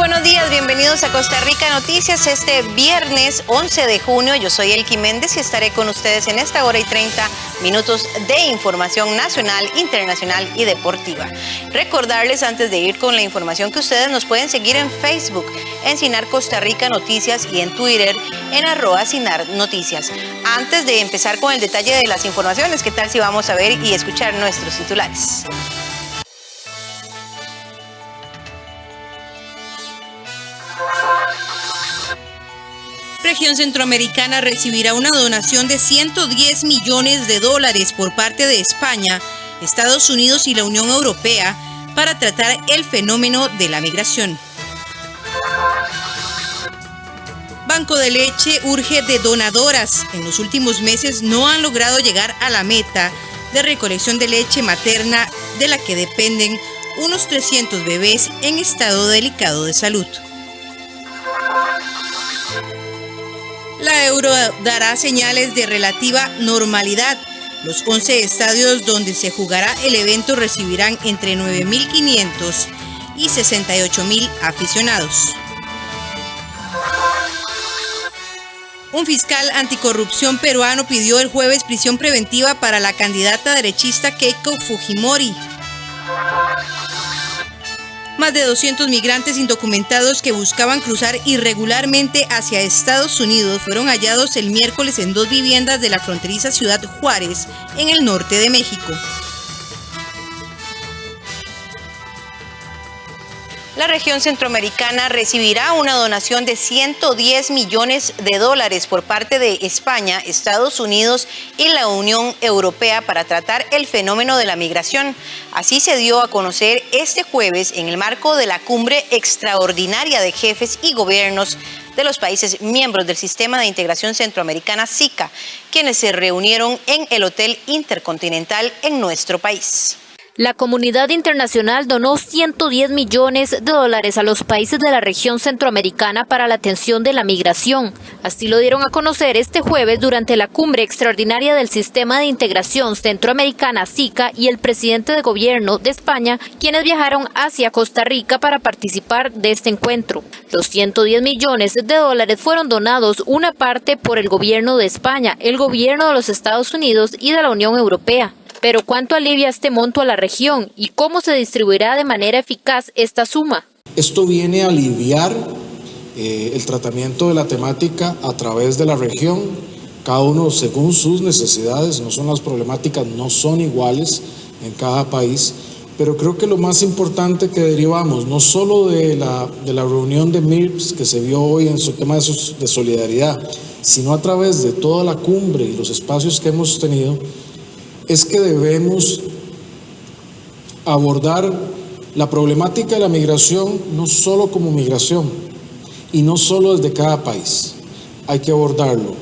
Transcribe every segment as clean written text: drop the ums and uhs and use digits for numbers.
buenos días, bienvenidos a Costa Rica Noticias este viernes 11 de junio. Yo soy Elki Méndez y estaré con ustedes en esta hora y 30 minutos de información nacional, internacional y deportiva. Recordarles antes de ir con la información que ustedes nos pueden seguir en Facebook, en Sinar Costa Rica Noticias y en Twitter en @SinarNoticias. Antes de empezar con el detalle de las informaciones, ¿qué tal si vamos a ver y escuchar nuestros titulares? Región Centroamericana recibirá una donación de $110 millones por parte de España, Estados Unidos y la Unión Europea para tratar el fenómeno de la migración. Banco de Leche urge de donadoras. En los últimos meses no han logrado llegar a la meta de recolección de leche materna de la que dependen unos 300 bebés en estado delicado de salud. La Euro dará señales de relativa normalidad. Los 11 estadios donde se jugará el evento recibirán entre 9.500 y 68.000 aficionados. Un fiscal anticorrupción peruano pidió el jueves prisión preventiva para la candidata derechista Keiko Fujimori. Más de 200 migrantes indocumentados que buscaban cruzar irregularmente hacia Estados Unidos fueron hallados el miércoles en 2 viviendas de la fronteriza ciudad Juárez, en el norte de México. La región centroamericana recibirá una donación de $110 millones por parte de España, Estados Unidos y la Unión Europea para tratar el fenómeno de la migración. Así se dio a conocer este jueves en el marco de la cumbre extraordinaria de jefes y gobiernos de los países miembros del Sistema de Integración Centroamericana SICA, quienes se reunieron en el Hotel Intercontinental en nuestro país. La comunidad internacional donó $110 millones a los países de la región centroamericana para la atención de la migración. Así lo dieron a conocer este jueves durante la cumbre extraordinaria del Sistema de Integración Centroamericana SICA y el presidente de gobierno de España, quienes viajaron hacia Costa Rica para participar de este encuentro. Los $110 millones fueron donados una parte por el gobierno de España, el gobierno de los Estados Unidos y de la Unión Europea. Pero ¿cuánto alivia este monto a la región y cómo se distribuirá de manera eficaz esta suma? Esto viene a aliviar el tratamiento de la temática a través de la región, cada uno según sus necesidades. Las problemáticas no son iguales en cada país, pero creo que lo más importante que derivamos, no solo de la reunión de MIRPS que se vio hoy en su tema de solidaridad, sino a través de toda la cumbre y los espacios que hemos tenido, es que debemos abordar la problemática de la migración no solo como migración y no solo desde cada país. Hay que abordarlo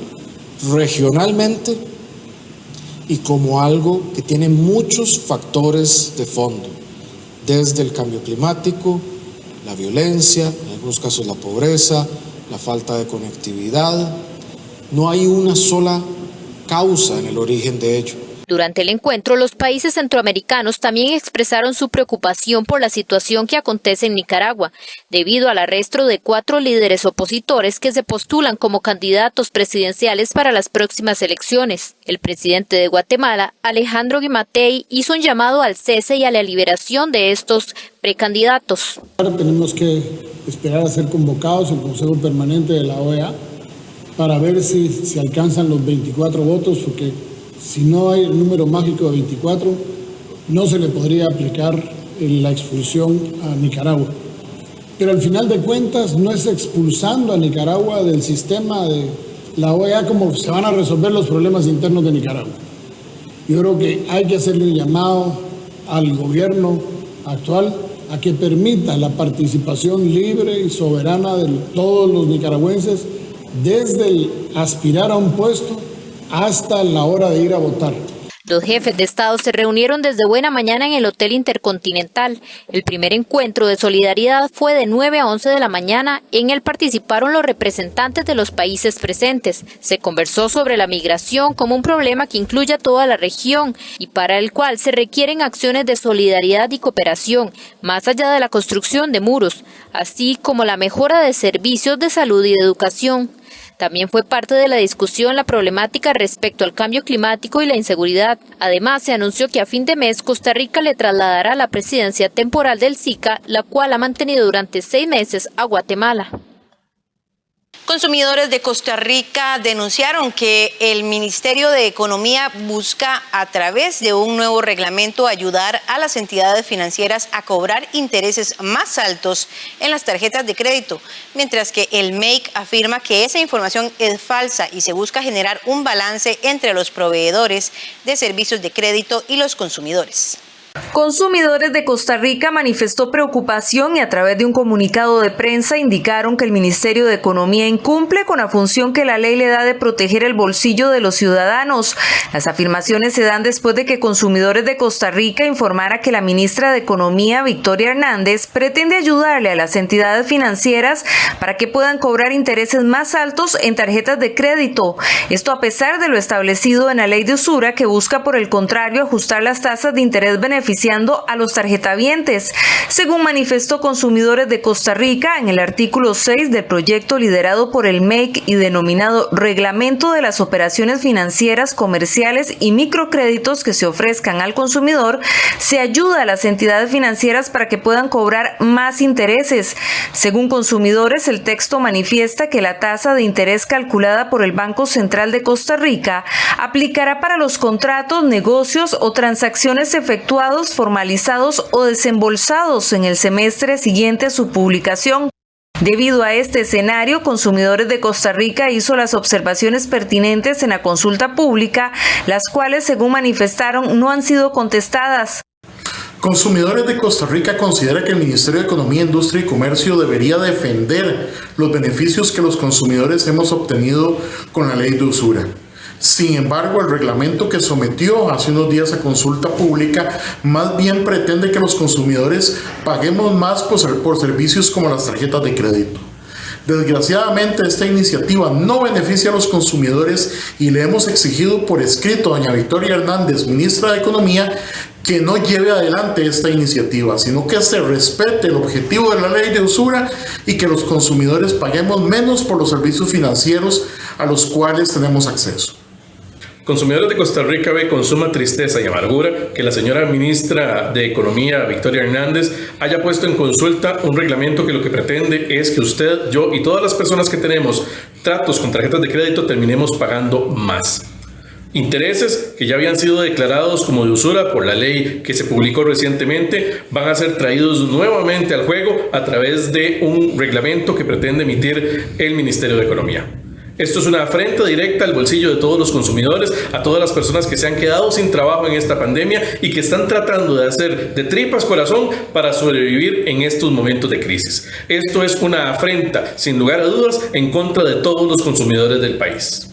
regionalmente y como algo que tiene muchos factores de fondo, desde el cambio climático, la violencia, en algunos casos la pobreza, la falta de conectividad. No hay una sola causa en el origen de ello. Durante el encuentro, los países centroamericanos también expresaron su preocupación por la situación que acontece en Nicaragua, debido al arresto de 4 líderes opositores que se postulan como candidatos presidenciales para las próximas elecciones. El presidente de Guatemala, Alejandro Gimatei, hizo un llamado al cese y a la liberación de estos precandidatos. Ahora tenemos que esperar a ser convocados al Consejo Permanente de la OEA para ver si alcanzan los 24 votos, porque si no hay el número mágico de 24, no se le podría aplicar la expulsión a Nicaragua. Pero al final de cuentas no es expulsando a Nicaragua del sistema de la OEA como se van a resolver los problemas internos de Nicaragua. Yo creo que hay que hacerle un llamado al gobierno actual a que permita la participación libre y soberana de todos los nicaragüenses desde el aspirar a un puesto hasta la hora de ir a votar. Los jefes de Estado se reunieron desde buena mañana en el Hotel Intercontinental. El primer encuentro de solidaridad fue de 9 a 11 de la mañana. En él participaron los representantes de los países presentes. Se conversó sobre la migración como un problema que incluye a toda la región y para el cual se requieren acciones de solidaridad y cooperación, más allá de la construcción de muros, así como la mejora de servicios de salud y de educación. También fue parte de la discusión la problemática respecto al cambio climático y la inseguridad. Además, se anunció que a fin de mes Costa Rica le trasladará la presidencia temporal del SICA, la cual ha mantenido durante 6 meses a Guatemala. Consumidores de Costa Rica denunciaron que el Ministerio de Economía busca, a través de un nuevo reglamento, ayudar a las entidades financieras a cobrar intereses más altos en las tarjetas de crédito, mientras que el MEIC afirma que esa información es falsa y se busca generar un balance entre los proveedores de servicios de crédito y los consumidores. Consumidores de Costa Rica manifestó preocupación y a través de un comunicado de prensa indicaron que el Ministerio de Economía incumple con la función que la ley le da de proteger el bolsillo de los ciudadanos. Las afirmaciones se dan después de que Consumidores de Costa Rica informara que la ministra de Economía, Victoria Hernández, pretende ayudarle a las entidades financieras para que puedan cobrar intereses más altos en tarjetas de crédito. Esto a pesar de lo establecido en la ley de usura, que busca por el contrario ajustar las tasas de interés beneficiando a los tarjetavientes. Según manifestó Consumidores de Costa Rica, en el artículo 6 del proyecto liderado por el MEIC y denominado Reglamento de las Operaciones Financieras, Comerciales y Microcréditos que se ofrezcan al consumidor, se ayuda a las entidades financieras para que puedan cobrar más intereses. Según Consumidores, el texto manifiesta que la tasa de interés calculada por el Banco Central de Costa Rica aplicará para los contratos, negocios o transacciones efectuados, formalizados o desembolsados en el semestre siguiente a su publicación. Debido a este escenario, Consumidores de Costa Rica hizo las observaciones pertinentes en la consulta pública, las cuales, según manifestaron, no han sido contestadas. Consumidores de Costa Rica considera que el Ministerio de Economía, Industria y Comercio debería defender los beneficios que los consumidores hemos obtenido con la ley de usura. Sin embargo, el reglamento que sometió hace unos días a consulta pública más bien pretende que los consumidores paguemos más por servicios como las tarjetas de crédito. Desgraciadamente, esta iniciativa no beneficia a los consumidores y le hemos exigido por escrito a doña Victoria Hernández, ministra de Economía, que no lleve adelante esta iniciativa, sino que se respete el objetivo de la ley de usura y que los consumidores paguemos menos por los servicios financieros a los cuales tenemos acceso. Consumidores de Costa Rica ve con suma tristeza y amargura que la señora ministra de Economía, Victoria Hernández, haya puesto en consulta un reglamento que lo que pretende es que usted, yo y todas las personas que tenemos tratos con tarjetas de crédito terminemos pagando más. Intereses que ya habían sido declarados como de usura por la ley que se publicó recientemente van a ser traídos nuevamente al juego a través de un reglamento que pretende emitir el Ministerio de Economía. Esto es una afrenta directa al bolsillo de todos los consumidores, a todas las personas que se han quedado sin trabajo en esta pandemia y que están tratando de hacer de tripas corazón para sobrevivir en estos momentos de crisis. Esto es una afrenta, sin lugar a dudas, en contra de todos los consumidores del país.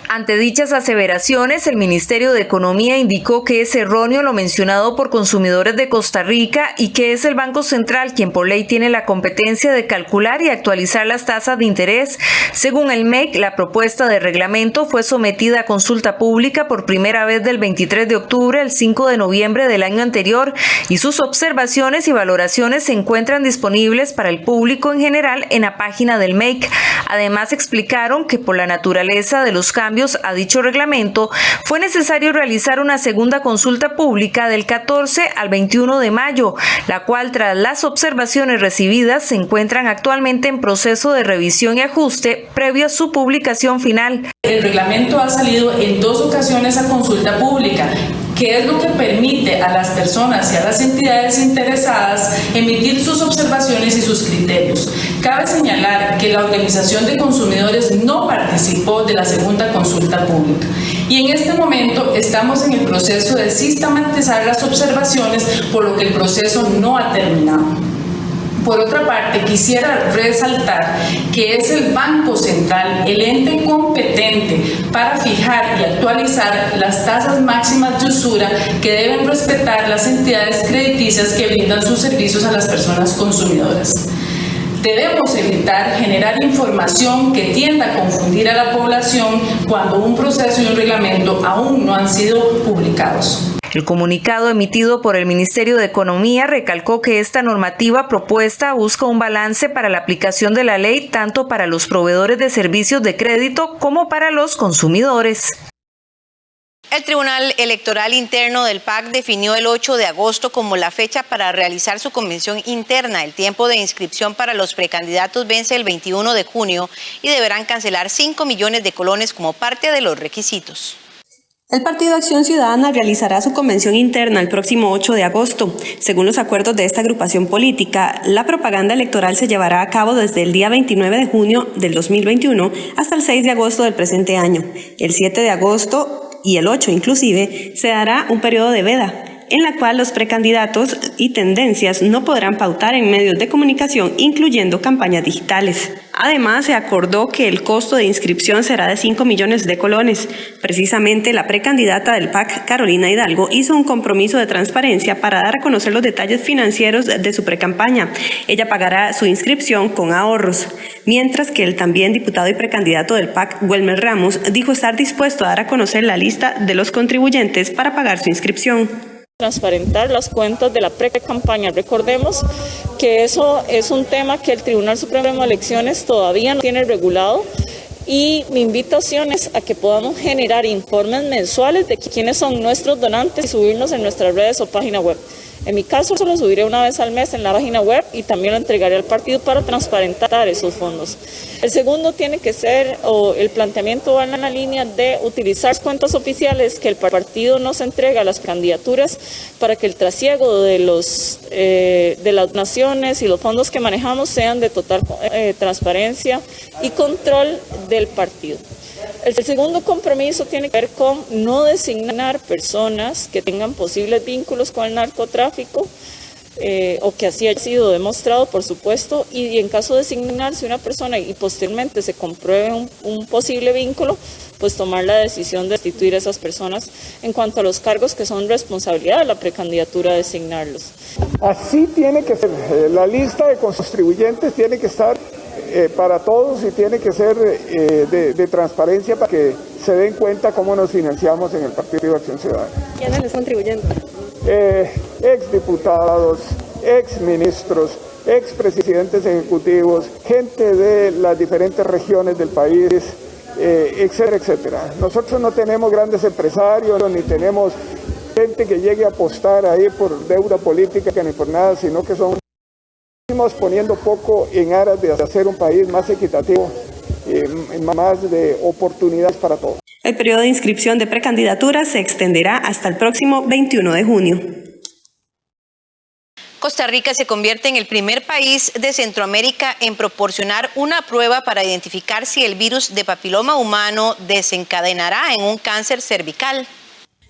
Ante dichas aseveraciones, el Ministerio de Economía indicó que es erróneo lo mencionado por Consumidores de Costa Rica y que es el Banco Central quien por ley tiene la competencia de calcular y actualizar las tasas de interés. Según el MEIC, la propuesta de reglamento fue sometida a consulta pública por primera vez del 23 de octubre al 5 de noviembre del año anterior y sus observaciones y valoraciones se encuentran disponibles para el público en general en la página del MEIC. Además, explicaron que por la naturaleza de los cambios a dicho reglamento, fue necesario realizar una segunda consulta pública del 14 al 21 de mayo, la cual, tras las observaciones recibidas, se encuentran actualmente en proceso de revisión y ajuste previo a su publicación final. El reglamento ha salido en 2 ocasiones a consulta pública, que es lo que permite a las personas y a las entidades interesadas emitir sus observaciones y sus criterios. Cabe señalar que la Organización de Consumidores no participó de la segunda consulta pública y en este momento estamos en el proceso de sistematizar las observaciones, por lo que el proceso no ha terminado. Por otra parte, quisiera resaltar que es el Banco Central el ente competente para fijar y actualizar las tasas máximas de usura que deben respetar las entidades crediticias que brindan sus servicios a las personas consumidoras. Debemos evitar generar información que tienda a confundir a la población cuando un proceso y un reglamento aún no han sido publicados. El comunicado emitido por el Ministerio de Economía recalcó que esta normativa propuesta busca un balance para la aplicación de la ley tanto para los proveedores de servicios de crédito como para los consumidores. El Tribunal Electoral Interno del PAC definió el 8 de agosto como la fecha para realizar su convención interna. El tiempo de inscripción para los precandidatos vence el 21 de junio y deberán cancelar 5 millones de colones como parte de los requisitos. El Partido Acción Ciudadana realizará su convención interna el próximo 8 de agosto. Según los acuerdos de esta agrupación política, la propaganda electoral se llevará a cabo desde el día 29 de junio del 2021 hasta el 6 de agosto del presente año. El 7 de agosto y el 8 inclusive se dará un periodo de veda, en la cual los precandidatos y tendencias no podrán pautar en medios de comunicación, incluyendo campañas digitales. Además, se acordó que el costo de inscripción será de 5 millones de colones. Precisamente, la precandidata del PAC, Carolina Hidalgo, hizo un compromiso de transparencia para dar a conocer los detalles financieros de su precampaña. Ella pagará su inscripción con ahorros, mientras que el también diputado y precandidato del PAC, Welmer Ramos, dijo estar dispuesto a dar a conocer la lista de los contribuyentes para pagar su inscripción. Transparentar las cuentas de la pre-campaña. Recordemos que eso es un tema que el Tribunal Supremo de Elecciones todavía no tiene regulado y mi invitación es a que podamos generar informes mensuales de quiénes son nuestros donantes y subirnos en nuestras redes o página web. En mi caso, lo subiré una vez al mes en la página web y también lo entregaré al partido para transparentar esos fondos. El segundo tiene que ser, o el planteamiento va en la línea de utilizar cuentas oficiales que el partido nos entrega a las candidaturas para que el trasiego de las donaciones y los fondos que manejamos sean de total transparencia y control del partido. El segundo compromiso tiene que ver con no designar personas que tengan posibles vínculos con el narcotráfico o que así haya sido demostrado, por supuesto, y en caso de designarse una persona y posteriormente se compruebe un posible vínculo, pues tomar la decisión de destituir a esas personas en cuanto a los cargos que son responsabilidad de la precandidatura a designarlos. Así tiene que ser, la lista de contribuyentes tiene que estar para todos y tiene que ser de transparencia para que se den cuenta cómo nos financiamos en el Partido de Acción Ciudadana. ¿Quiénes les contribuyentes? Exdiputados, exministros, expresidentes ejecutivos, gente de las diferentes regiones del país, etcétera, etcétera. Nosotros no tenemos grandes empresarios ni tenemos gente que llegue a apostar ahí por deuda política ni por nada, sino que son poniendo poco en aras de hacer un país más equitativo, más de oportunidades para todos. El periodo de inscripción de precandidaturas se extenderá hasta el próximo 21 de junio. Costa Rica se convierte en el primer país de Centroamérica en proporcionar una prueba para identificar si el virus de papiloma humano desencadenará en un cáncer cervical.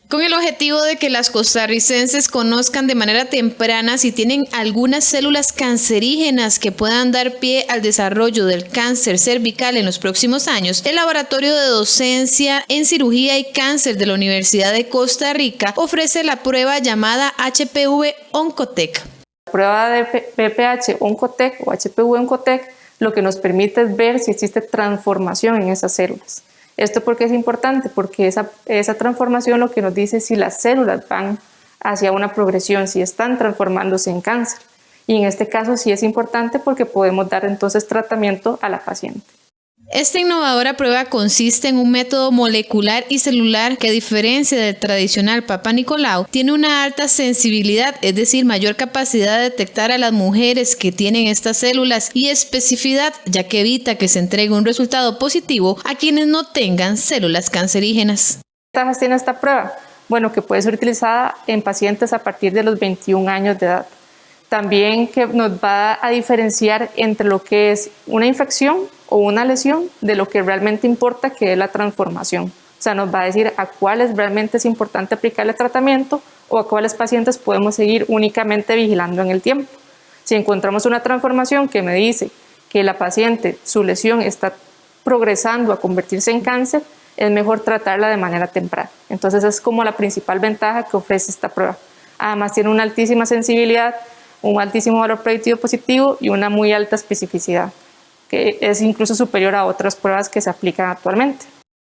Con el objetivo de que las costarricenses conozcan de manera temprana si tienen algunas células cancerígenas que puedan dar pie al desarrollo del cáncer cervical en los próximos años, el Laboratorio de Docencia en Cirugía y Cáncer de la Universidad de Costa Rica ofrece la prueba llamada HPV Oncotec. La prueba de PPH Oncotec o HPV Oncotec lo que nos permite es ver si existe transformación en esas células. ¿Esto por qué es importante? Porque esa transformación lo que nos dice es si las células van hacia una progresión, si están transformándose en cáncer. Y en este caso sí es importante porque podemos dar entonces tratamiento a la paciente. Esta innovadora prueba consiste en un método molecular y celular que, a diferencia del tradicional Papa Nicolau, tiene una alta sensibilidad, es decir, mayor capacidad de detectar a las mujeres que tienen estas células y especificidad, ya que evita que se entregue un resultado positivo a quienes no tengan células cancerígenas. ¿Qué ventajas tiene esta prueba? Bueno, que puede ser utilizada en pacientes a partir de los 21 años de edad. También que nos va a diferenciar entre lo que es una infección o una lesión de lo que realmente importa, que es la transformación. O sea, nos va a decir a cuáles realmente es importante aplicarle tratamiento o a cuáles pacientes podemos seguir únicamente vigilando en el tiempo. Si encontramos una transformación que me dice que la paciente, su lesión está progresando a convertirse en cáncer, es mejor tratarla de manera temprana. Entonces es como la principal ventaja que ofrece esta prueba. Además tiene una altísima sensibilidad, un altísimo valor predictivo positivo y una muy alta especificidad, que es incluso superior a otras pruebas que se aplican actualmente.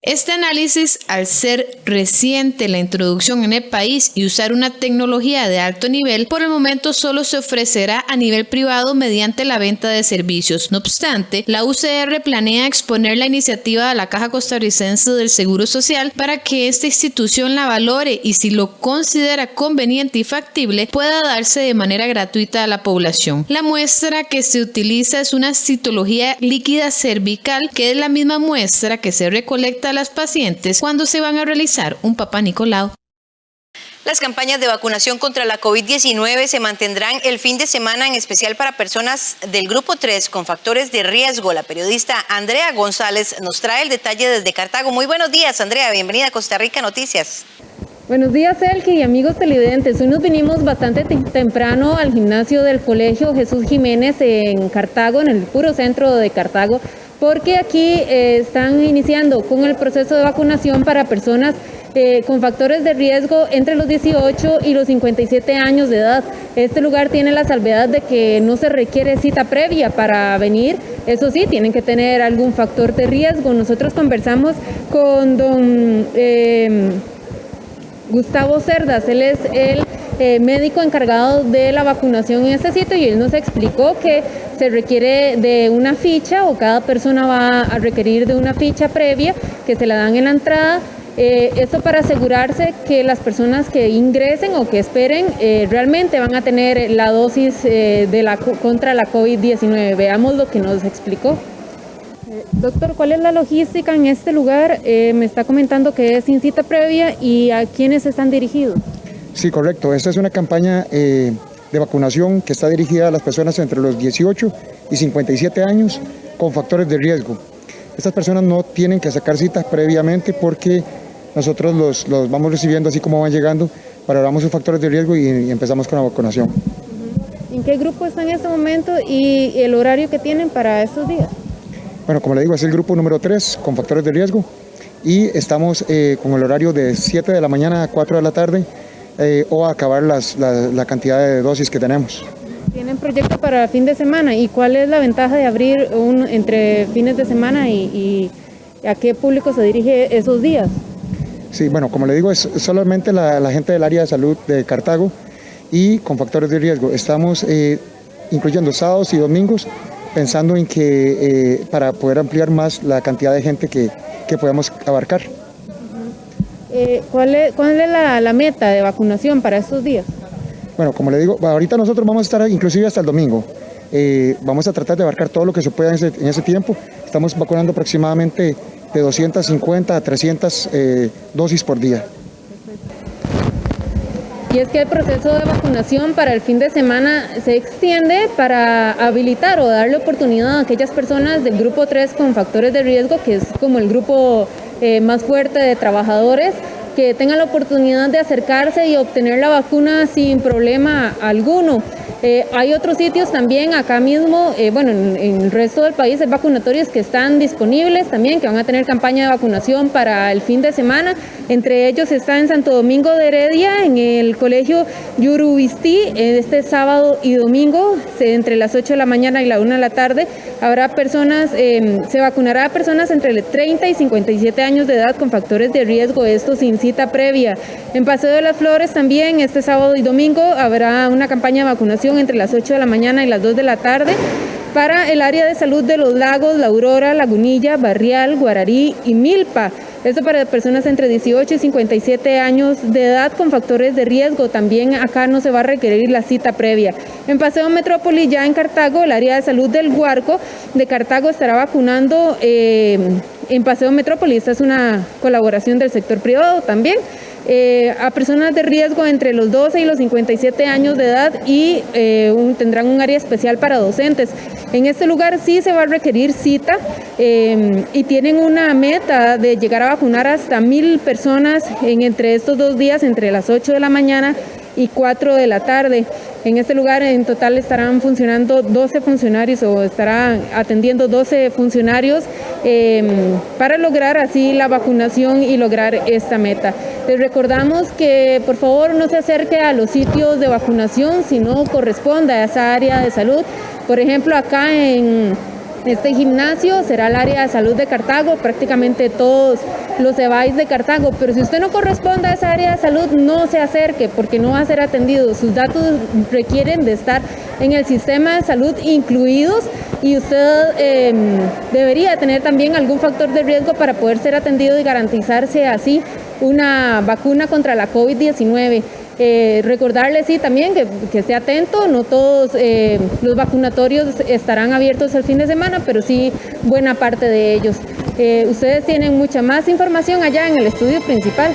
Este análisis, al ser reciente la introducción en el país y usar una tecnología de alto nivel, por el momento solo se ofrecerá a nivel privado mediante la venta de servicios. No obstante, la UCR planea exponer la iniciativa a la Caja Costarricense del Seguro Social para que esta institución la valore y, si lo considera conveniente y factible, pueda darse de manera gratuita a la población. La muestra que se utiliza es una citología líquida cervical, que es la misma muestra que se recolecta a las pacientes cuando se van a realizar un Papá Nicolau. Las campañas de vacunación contra la COVID-19 se mantendrán el fin de semana, en especial para personas del grupo 3 con factores de riesgo. La periodista Andrea González nos trae el detalle desde Cartago. Muy buenos días, Andrea. Bienvenida a Costa Rica Noticias. Buenos días, Elke y amigos televidentes. Hoy nos vinimos bastante temprano al gimnasio del Colegio Jesús Jiménez en Cartago, en el puro centro de Cartago, porque aquí están iniciando con el proceso de vacunación para personas con factores de riesgo entre los 18 y los 57 años de edad. Este lugar tiene la salvedad de que no se requiere cita previa para venir. Eso sí, tienen que tener algún factor de riesgo. Nosotros conversamos con don Gustavo Cerdas. Él es el médico encargado de la vacunación en este sitio, y él nos explicó que se requiere de una ficha, o cada persona va a requerir de una ficha previa que se la dan en la entrada. Esto para asegurarse que las personas que ingresen o que esperen realmente van a tener la dosis contra la COVID-19. Veamos lo que nos explicó. Doctor, ¿cuál es la logística en este lugar? Me está comentando que es sin cita previa, ¿y a quiénes están dirigidos? Sí, correcto. Esta es una campaña de vacunación que está dirigida a las personas entre los 18 y 57 años con factores de riesgo. Estas personas no tienen que sacar citas previamente porque nosotros los vamos recibiendo así como van llegando, valoramos sus factores de riesgo y empezamos con la vacunación. ¿En qué grupo están en este momento y el horario que tienen para estos días? Bueno, como le digo, es el grupo número 3 con factores de riesgo y estamos con el horario de 7 de la mañana a 4 de la tarde o a acabar la cantidad de dosis que tenemos. ¿Tienen proyecto para fin de semana? ¿Y cuál es la ventaja de abrir entre fines de semana y a qué público se dirige esos días? Sí, bueno, como le digo, es solamente la gente del área de salud de Cartago y con factores de riesgo. Estamos incluyendo sábados y domingos, pensando en que para poder ampliar más la cantidad de gente que podamos abarcar. ¿Cuál es la meta de vacunación para estos días? Bueno, como le digo, ahorita nosotros vamos a estar inclusive hasta el domingo. Vamos a tratar de abarcar todo lo que se pueda en ese tiempo. Estamos vacunando aproximadamente de 250 a 300 dosis por día. Y es que el proceso de vacunación para el fin de semana se extiende para habilitar o darle oportunidad a aquellas personas del grupo 3 con factores de riesgo, que es como el grupo más fuerte de trabajadores, que tengan la oportunidad de acercarse y obtener la vacuna sin problema alguno. Hay otros sitios también acá mismo, en el resto del país hay vacunatorios que están disponibles también, que van a tener campaña de vacunación para el fin de semana. Entre ellos está en Santo Domingo de Heredia, en el colegio Yurubistí, este sábado y domingo, entre las 8 de la mañana y la 1 de la tarde. Habrá personas, se vacunará a personas entre 30 y 57 años de edad con factores de riesgo, esto sin cita previa. En Paseo de las Flores también, este sábado y domingo, habrá una campaña de vacunación entre las 8 de la mañana y las 2 de la tarde para el área de salud de Los Lagos, La Aurora, Lagunilla, Barrial, Guararí y Milpa. Esto para personas entre 18 y 57 años de edad con factores de riesgo. También acá no se va a requerir la cita previa. En Paseo Metrópoli, ya en Cartago, el área de salud del Guarco de Cartago estará vacunando en Paseo Metrópoli. Esta es una colaboración del sector privado también. A personas de riesgo entre los 12 y los 57 años de edad y tendrán un área especial para docentes. En este lugar sí se va a requerir cita y tienen una meta de llegar a vacunar hasta 1,000 personas entre estos 2 días, entre las 8 de la mañana y 4 de la tarde. En este lugar en total estarán funcionando 12 funcionarios o estarán atendiendo 12 funcionarios para lograr así la vacunación y lograr esta meta. Les recordamos que por favor no se acerque a los sitios de vacunación si no corresponde a esa área de salud. Por ejemplo, acá en este gimnasio será el área de salud de Cartago, prácticamente todos los EBAIS de Cartago, pero si usted no corresponde a esa área de salud, no se acerque porque no va a ser atendido. Sus datos requieren de estar en el sistema de salud incluidos y usted debería tener también algún factor de riesgo para poder ser atendido y garantizarse así una vacuna contra la COVID-19. Recordarle sí también que esté atento, no todos los vacunatorios estarán abiertos el fin de semana, pero sí buena parte de ellos. Ustedes tienen mucha más información allá en el estudio principal.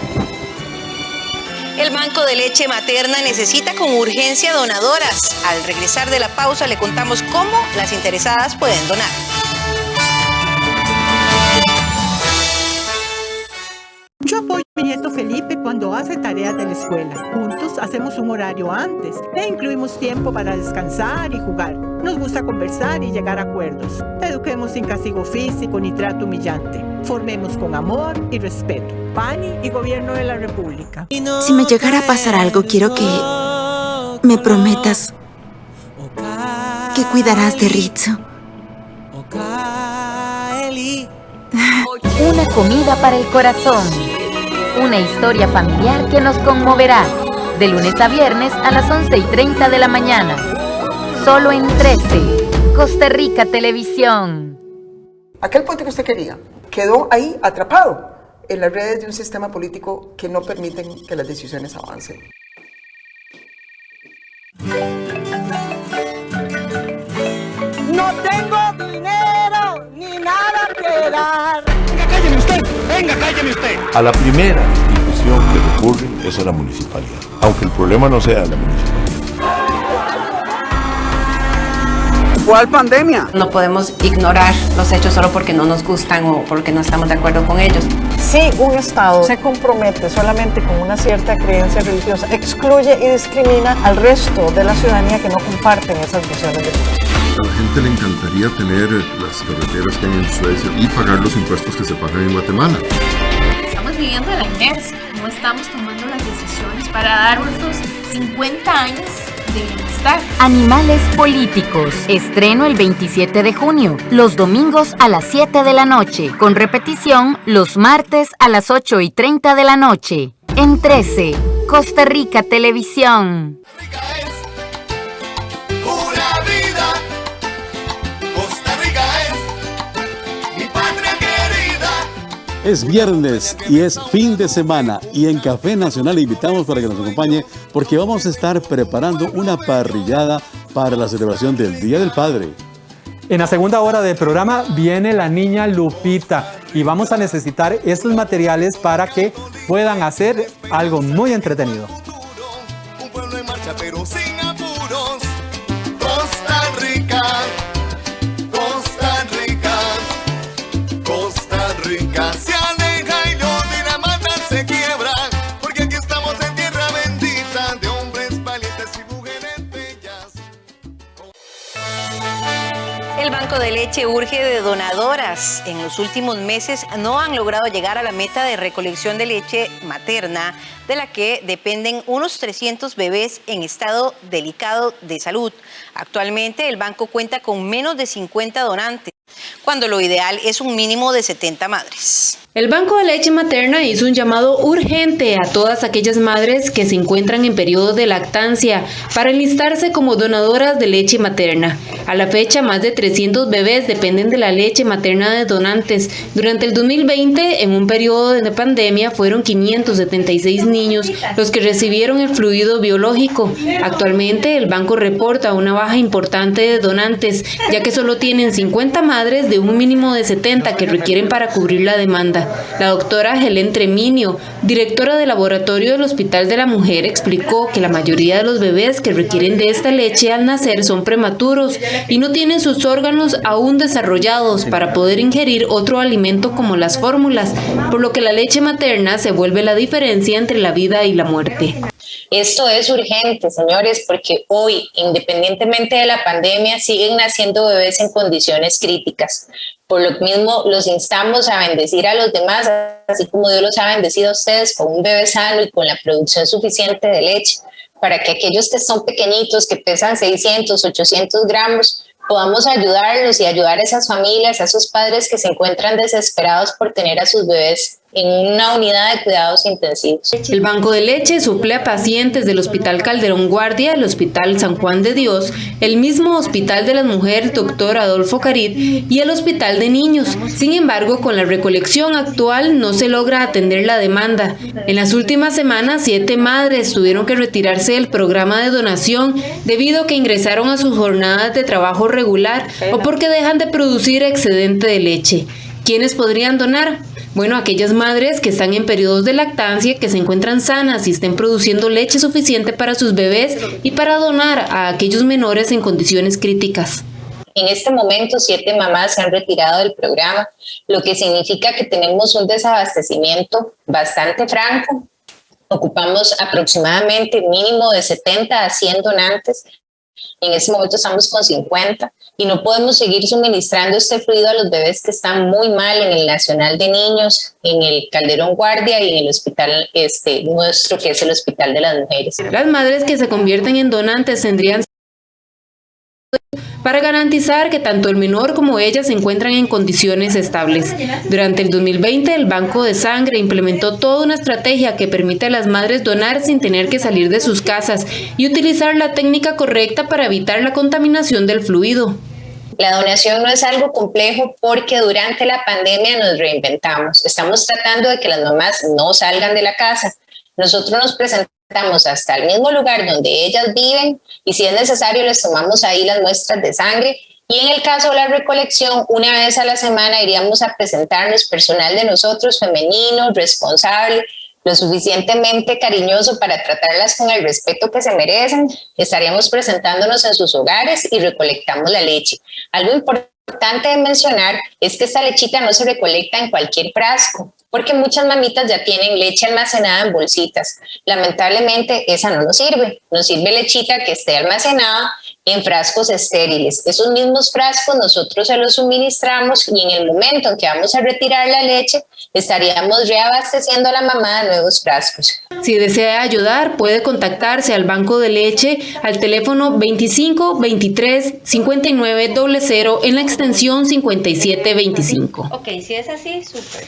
El Banco de Leche Materna necesita con urgencia donadoras. Al regresar de la pausa le contamos cómo las interesadas pueden donar. Yo apoyo a mi nieto Felipe cuando hace tareas de la escuela. Juntos hacemos un horario antes e incluimos tiempo para descansar y jugar. Nos gusta conversar y llegar a acuerdos. Eduquemos sin castigo físico ni trato humillante. Formemos con amor y respeto. PANI y Gobierno de la República. Si me llegara a pasar algo, quiero que me prometas que cuidarás de Rizzo. Una comida para el corazón. Una historia familiar que nos conmoverá. De lunes a viernes a las 11:30 de la mañana. Solo en 13. Costa Rica Televisión. Aquel puente que usted quería quedó ahí atrapado en las redes de un sistema político que no permiten que las decisiones avancen. No tengo dinero ni nada que dar. ¡Venga, cálleme usted! ¡Venga, cálleme usted! A la primera institución que recurre es a la municipalidad, aunque el problema no sea la municipalidad. ¿Cuál pandemia? No podemos ignorar los hechos solo porque no nos gustan o porque no estamos de acuerdo con ellos. Si un Estado se compromete solamente con una cierta creencia religiosa, excluye y discrimina al resto de la ciudadanía que no comparten esas visiones de vida. A la gente le encantaría tener las carreteras que hay en Suecia y pagar los impuestos que se pagan en Guatemala. Estamos viviendo a la inercia, no estamos tomando las decisiones para dar unos 50 años de bienestar. Animales políticos. Estreno el 27 de junio, los domingos a las 7 de la noche, con repetición los martes a las 8:30 de la noche. En 13, Costa Rica Televisión. Es viernes y es fin de semana y en Café Nacional invitamos para que nos acompañe porque vamos a estar preparando una parrillada para la celebración del Día del Padre. En la segunda hora del programa viene la niña Lupita y vamos a necesitar estos materiales para que puedan hacer algo muy entretenido. Un pueblo en marcha pero sin apuros. Costa Rica, Costa Rica, Costa Rica. El Banco de Leche urge de donadoras. En los últimos meses no han logrado llegar a la meta de recolección de leche materna, de la que dependen unos 300 bebés en estado delicado de salud. Actualmente el banco cuenta con menos de 50 donantes, cuando lo ideal es un mínimo de 70 madres. El Banco de Leche Materna hizo un llamado urgente a todas aquellas madres que se encuentran en periodo de lactancia para enlistarse como donadoras de leche materna. A la fecha, más de 300 bebés dependen de la leche materna de donantes. Durante el 2020, en un periodo de pandemia, fueron 576 niños los que recibieron el fluido biológico. Actualmente, el banco reporta una baja importante de donantes, ya que solo tienen 50 madres de un mínimo de 70 que requieren para cubrir la demanda. demanda. La doctora Helen Treminio, directora del laboratorio del Hospital de la Mujer, explicó que la mayoría de los bebés que requieren de esta leche al nacer son prematuros y no tienen sus órganos aún desarrollados para poder ingerir otro alimento como las fórmulas, por lo que la leche materna se vuelve la diferencia entre la vida y la muerte. Esto es urgente, señores, porque hoy, independientemente de la pandemia, siguen naciendo bebés en condiciones críticas. Por lo mismo, los instamos a bendecir a los demás, así como Dios los ha bendecido a ustedes con un bebé sano y con la producción suficiente de leche, para que aquellos que son pequeñitos, que pesan 600, 800 gramos, podamos ayudarlos y ayudar a esas familias, a esos padres que se encuentran desesperados por tener a sus bebés en una unidad de cuidados intensivos. El banco de leche suple a pacientes del Hospital Calderón Guardia, el Hospital San Juan de Dios, el mismo Hospital de las Mujeres Dr. Adolfo Carid y el Hospital de Niños. Sin embargo, con la recolección actual no se logra atender la demanda. En las últimas semanas, 7 madres tuvieron que retirarse del programa de donación debido a que ingresaron a sus jornadas de trabajo regular o porque dejan de producir excedente de leche. ¿Quiénes podrían donar? Bueno, aquellas madres que están en periodos de lactancia, que se encuentran sanas y estén produciendo leche suficiente para sus bebés y para donar a aquellos menores en condiciones críticas. En este momento, 7 mamás se han retirado del programa, lo que significa que tenemos un desabastecimiento bastante franco. Ocupamos aproximadamente mínimo de 70 a 100 donantes. En este momento estamos con 50 y no podemos seguir suministrando este fluido a los bebés que están muy mal en el Nacional de Niños, en el Calderón Guardia y en el hospital nuestro, que es el Hospital de las Mujeres. Las madres que se convierten en donantes tendrían para garantizar que tanto el menor como ella se encuentran en condiciones estables. Durante el 2020, el Banco de Sangre implementó toda una estrategia que permite a las madres donar sin tener que salir de sus casas y utilizar la técnica correcta para evitar la contaminación del fluido. La donación no es algo complejo porque durante la pandemia nos reinventamos. Estamos tratando de que las mamás no salgan de la casa. Nosotros nos presentamos hasta el mismo lugar donde ellas viven y si es necesario les tomamos ahí las muestras de sangre y en el caso de la recolección, una vez a la semana iríamos a presentarnos personal de nosotros, femenino, responsable, lo suficientemente cariñoso para tratarlas con el respeto que se merecen. Estaríamos presentándonos en sus hogares y recolectamos la leche. Algo importante de mencionar es que esta lechita no se recolecta en cualquier frasco, porque muchas mamitas ya tienen leche almacenada en bolsitas. Lamentablemente esa no nos sirve lechita que esté almacenada en frascos estériles. Esos mismos frascos nosotros se los suministramos y en el momento en que vamos a retirar la leche, estaríamos reabasteciendo a la mamá de nuevos frascos. Si desea ayudar, puede contactarse al Banco de Leche al teléfono 25 23 59 00 en la extensión 5725. Ok, si es así, súper.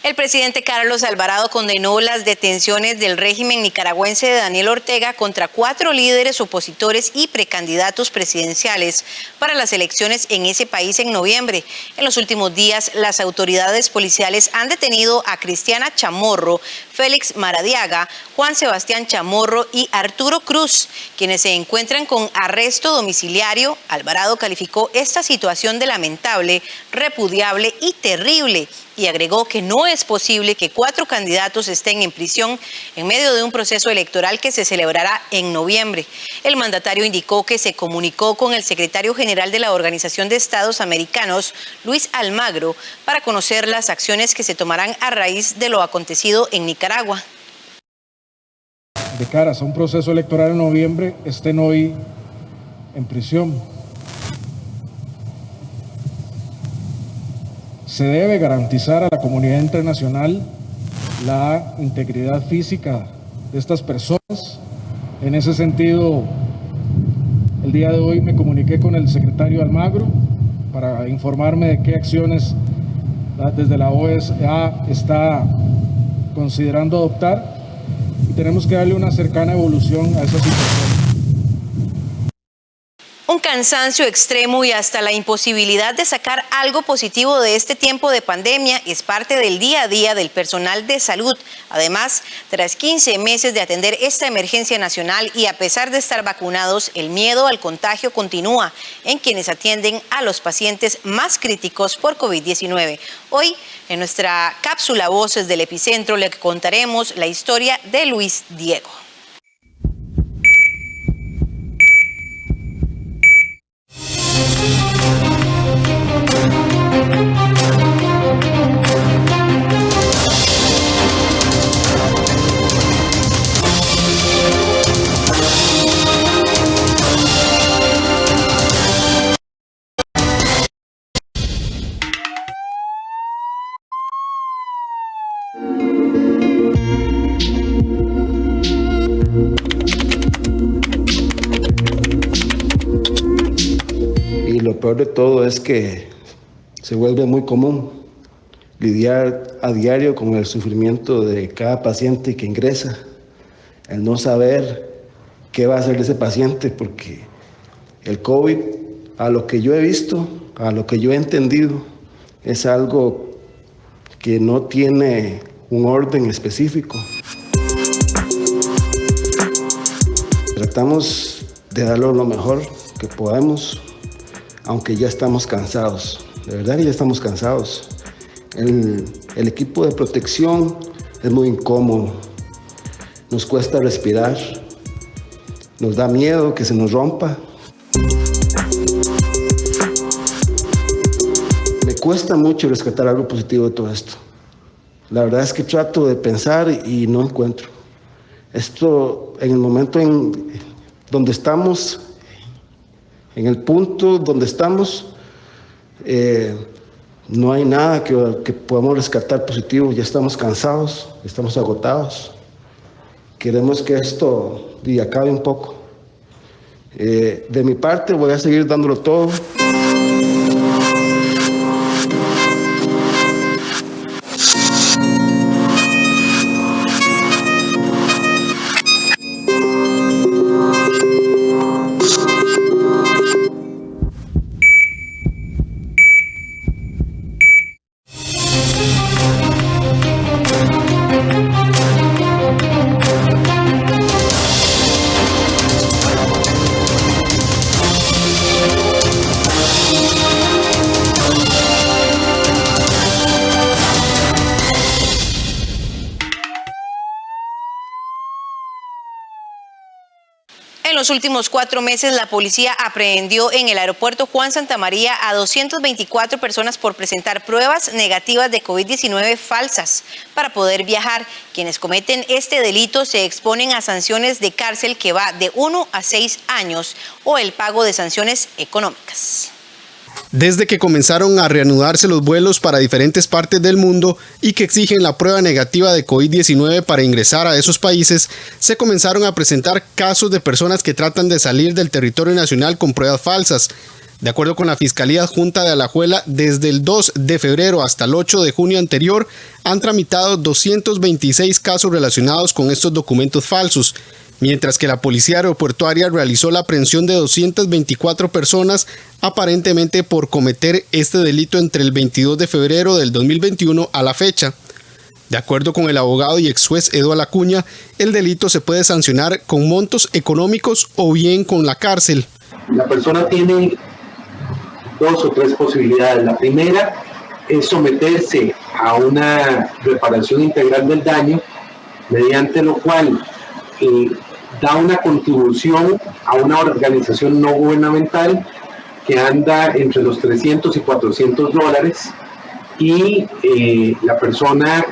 El presidente Carlos Alvarado condenó las detenciones del régimen nicaragüense de Daniel Ortega contra 4 líderes opositores y precandidatos presidenciales para las elecciones en ese país en noviembre. En los últimos días, las autoridades policiales han detenido a Cristiana Chamorro, Félix Maradiaga, Juan Sebastián Chamorro y Arturo Cruz, quienes se encuentran con arresto domiciliario. Alvarado calificó esta situación de lamentable, repudiable y terrible y agregó que no es posible que 4 candidatos estén en prisión en medio de un proceso electoral que se celebrará en noviembre. El mandatario indicó que se comunicó con el secretario general de la Organización de Estados Americanos, Luis Almagro, para conocer las acciones que se tomarán a raíz de lo acontecido en Nicaragua. De caras a un proceso electoral en noviembre, estén hoy en prisión. Se debe garantizar a la comunidad internacional la integridad física de estas personas. En ese sentido, el día de hoy me comuniqué con el secretario Almagro para informarme de qué acciones desde la OEA está considerando adoptar y tenemos que darle una cercana evolución a esa situación. Un cansancio extremo y hasta la imposibilidad de sacar algo positivo de este tiempo de pandemia es parte del día a día del personal de salud. Además, tras 15 meses de atender esta emergencia nacional y a pesar de estar vacunados, el miedo al contagio continúa en quienes atienden a los pacientes más críticos por COVID-19. Hoy, en nuestra cápsula Voces del Epicentro, le contaremos la historia de Luis Diego. Y lo peor de todo es que se vuelve muy común lidiar a diario con el sufrimiento de cada paciente que ingresa, el no saber qué va a hacer ese paciente, porque el COVID, a lo que yo he visto, a lo que yo he entendido, es algo que no tiene un orden específico. Tratamos de darlo lo mejor que podemos, aunque ya estamos cansados, de verdad que ya estamos cansados. El equipo de protección es muy incómodo, nos cuesta respirar, nos da miedo que se nos rompa. Me cuesta mucho rescatar algo positivo de todo esto. La verdad es que trato de pensar y no encuentro. Esto, en el momento donde estamos, en el punto donde estamos, no hay nada que podamos rescatar positivo. Ya estamos cansados, estamos agotados. Queremos que esto acabe un poco. De mi parte voy a seguir dándolo todo. En los últimos 4 meses, la policía aprehendió en el aeropuerto Juan Santamaría a 224 personas por presentar pruebas negativas de COVID-19 falsas para poder viajar. Quienes cometen este delito se exponen a sanciones de cárcel que va de 1 a 6 años o el pago de sanciones económicas. Desde que comenzaron a reanudarse los vuelos para diferentes partes del mundo y que exigen la prueba negativa de COVID-19 para ingresar a esos países, se comenzaron a presentar casos de personas que tratan de salir del territorio nacional con pruebas falsas. De acuerdo con la Fiscalía Adjunta de Alajuela, desde el 2 de febrero hasta el 8 de junio anterior, han tramitado 226 casos relacionados con estos documentos falsos, mientras que la Policía Aeroportuaria realizó la aprehensión de 224 personas aparentemente por cometer este delito entre el 22 de febrero del 2021 a la fecha. De acuerdo con el abogado y ex juez Eduardo Acuña, el delito se puede sancionar con montos económicos o bien con la cárcel. La persona tiene 2 o 3 posibilidades. La primera es someterse a una reparación integral del daño, mediante lo cual da una contribución a una organización no gubernamental que anda entre los $300 y $400 y la persona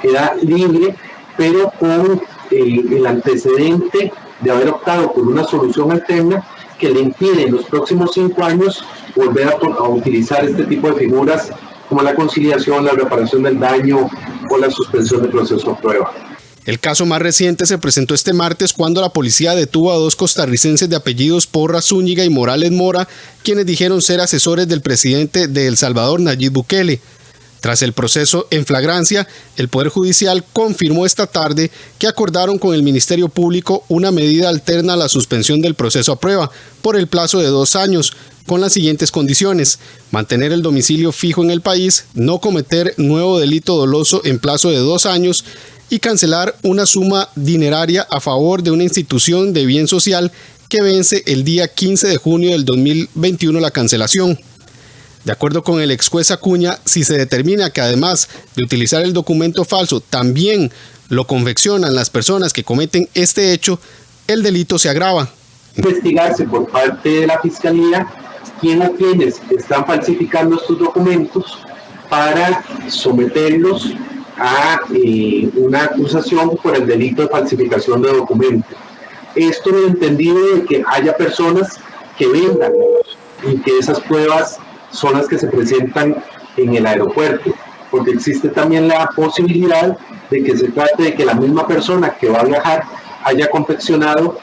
queda libre, pero con el antecedente de haber optado por una solución alterna que le impide en los próximos 5 años volver a utilizar este tipo de figuras como la conciliación, la reparación del daño o la suspensión del proceso de prueba. El caso más reciente se presentó este martes cuando la policía detuvo a 2 costarricenses de apellidos Porras Zúñiga y Morales Mora, quienes dijeron ser asesores del presidente de El Salvador, Nayib Bukele. Tras el proceso en flagrancia, el Poder Judicial confirmó esta tarde que acordaron con el Ministerio Público una medida alterna a la suspensión del proceso a prueba por el plazo de 2 años, con las siguientes condiciones: mantener el domicilio fijo en el país, no cometer nuevo delito doloso en plazo de 2 años y cancelar una suma dineraria a favor de una institución de bien social que vence el día 15 de junio del 2021 la cancelación. De acuerdo con el ex juez Acuña, si se determina que además de utilizar el documento falso, también lo confeccionan las personas que cometen este hecho, el delito se agrava. Investigarse por parte de la Fiscalía quién o quiénes están falsificando estos documentos para someterlos a una acusación por el delito de falsificación de documentos. Esto en el entendido de que haya personas que vendan y que esas pruebas son las que se presentan en el aeropuerto, porque existe también la posibilidad de que se trate de que la misma persona que va a viajar haya confeccionado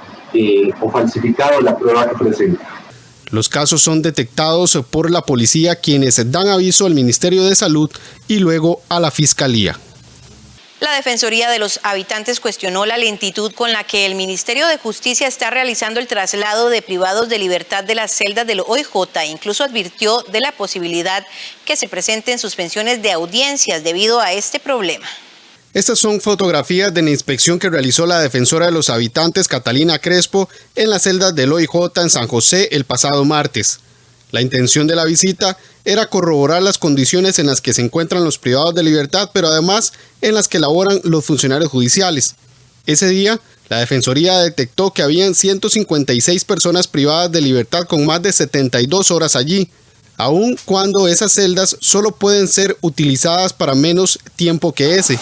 o falsificado la prueba que presenta. Los casos son detectados por la policía, quienes dan aviso al Ministerio de Salud y luego a la Fiscalía. La Defensoría de los Habitantes cuestionó la lentitud con la que el Ministerio de Justicia está realizando el traslado de privados de libertad de las celdas del OIJ. Incluso advirtió de la posibilidad que se presenten suspensiones de audiencias debido a este problema. Estas son fotografías de la inspección que realizó la Defensora de los Habitantes, Catalina Crespo, en las celdas del OIJ en San José el pasado martes. La intención de la visita era corroborar las condiciones en las que se encuentran los privados de libertad, pero además en las que laboran los funcionarios judiciales. Ese día, la Defensoría detectó que habían 156 personas privadas de libertad con más de 72 horas allí, aun cuando esas celdas solo pueden ser utilizadas para menos tiempo que ese.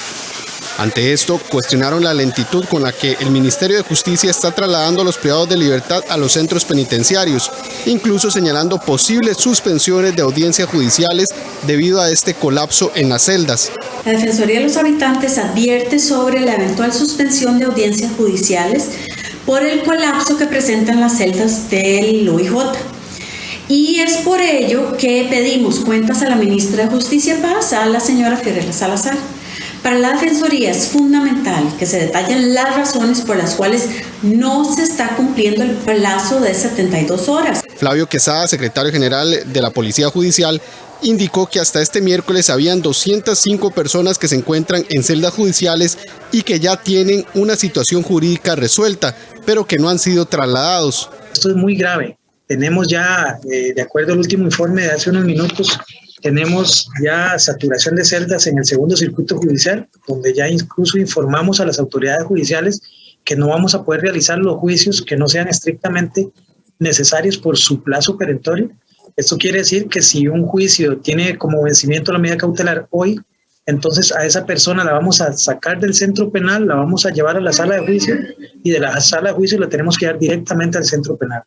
Ante esto, cuestionaron la lentitud con la que el Ministerio de Justicia está trasladando a los privados de libertad a los centros penitenciarios, incluso señalando posibles suspensiones de audiencias judiciales debido a este colapso en las celdas. La Defensoría de los Habitantes advierte sobre la eventual suspensión de audiencias judiciales por el colapso que presentan las celdas del OIJ. Y es por ello que pedimos cuentas a la ministra de Justicia Paz, a la señora Fiorella Salazar. Para la Defensoría es fundamental que se detallen las razones por las cuales no se está cumpliendo el plazo de 72 horas. Flavio Quesada, secretario general de la Policía Judicial, indicó que hasta este miércoles habían 205 personas que se encuentran en celdas judiciales y que ya tienen una situación jurídica resuelta, pero que no han sido trasladados. Esto es muy grave. Tenemos ya, de acuerdo al último informe de hace unos minutos, tenemos ya saturación de celdas en el segundo circuito judicial, donde ya incluso informamos a las autoridades judiciales que no vamos a poder realizar los juicios que no sean estrictamente necesarios por su plazo perentorio. Esto quiere decir que si un juicio tiene como vencimiento la medida cautelar hoy, entonces a esa persona la vamos a sacar del centro penal, la vamos a llevar a la sala de juicio y de la sala de juicio la tenemos que llevar directamente al centro penal.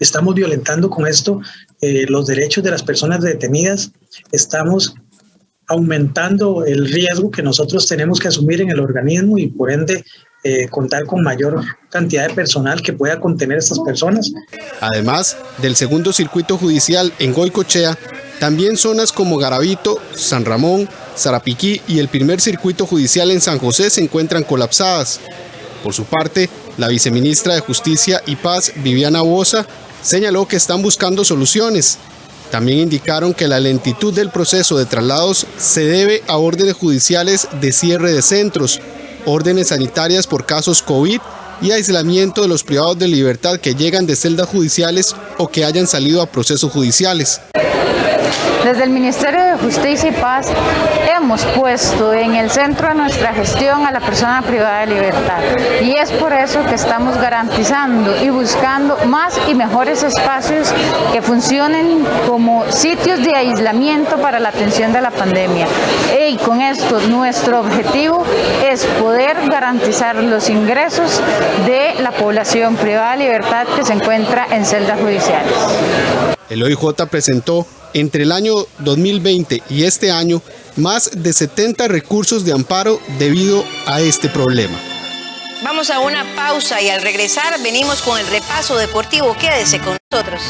Estamos violentando con esto los derechos de las personas detenidas, estamos aumentando el riesgo que nosotros tenemos que asumir en el organismo y por ende contar con mayor cantidad de personal que pueda contener a estas personas. Además del segundo circuito judicial en Goicoechea, también zonas como Garavito, San Ramón, Sarapiquí y el primer circuito judicial en San José se encuentran colapsadas. Por su parte, la viceministra de Justicia y Paz, Viviana Boza, señaló que están buscando soluciones. También indicaron que la lentitud del proceso de traslados se debe a órdenes judiciales de cierre de centros, órdenes sanitarias por casos COVID y aislamiento de los privados de libertad que llegan de celdas judiciales o que hayan salido a procesos judiciales. Desde el Ministerio de Justicia y Paz hemos puesto en el centro de nuestra gestión a la persona privada de libertad y es por eso que estamos garantizando y buscando más y mejores espacios que funcionen como sitios de aislamiento para la atención de la pandemia. Y con esto nuestro objetivo es poder garantizar los ingresos de la población privada de libertad que se encuentra en celdas judiciales. El OIJ presentó entre el año 2020 y este año más de 70 recursos de amparo debido a este problema. Vamos a una pausa y al regresar venimos con el repaso deportivo. Quédese con nosotros.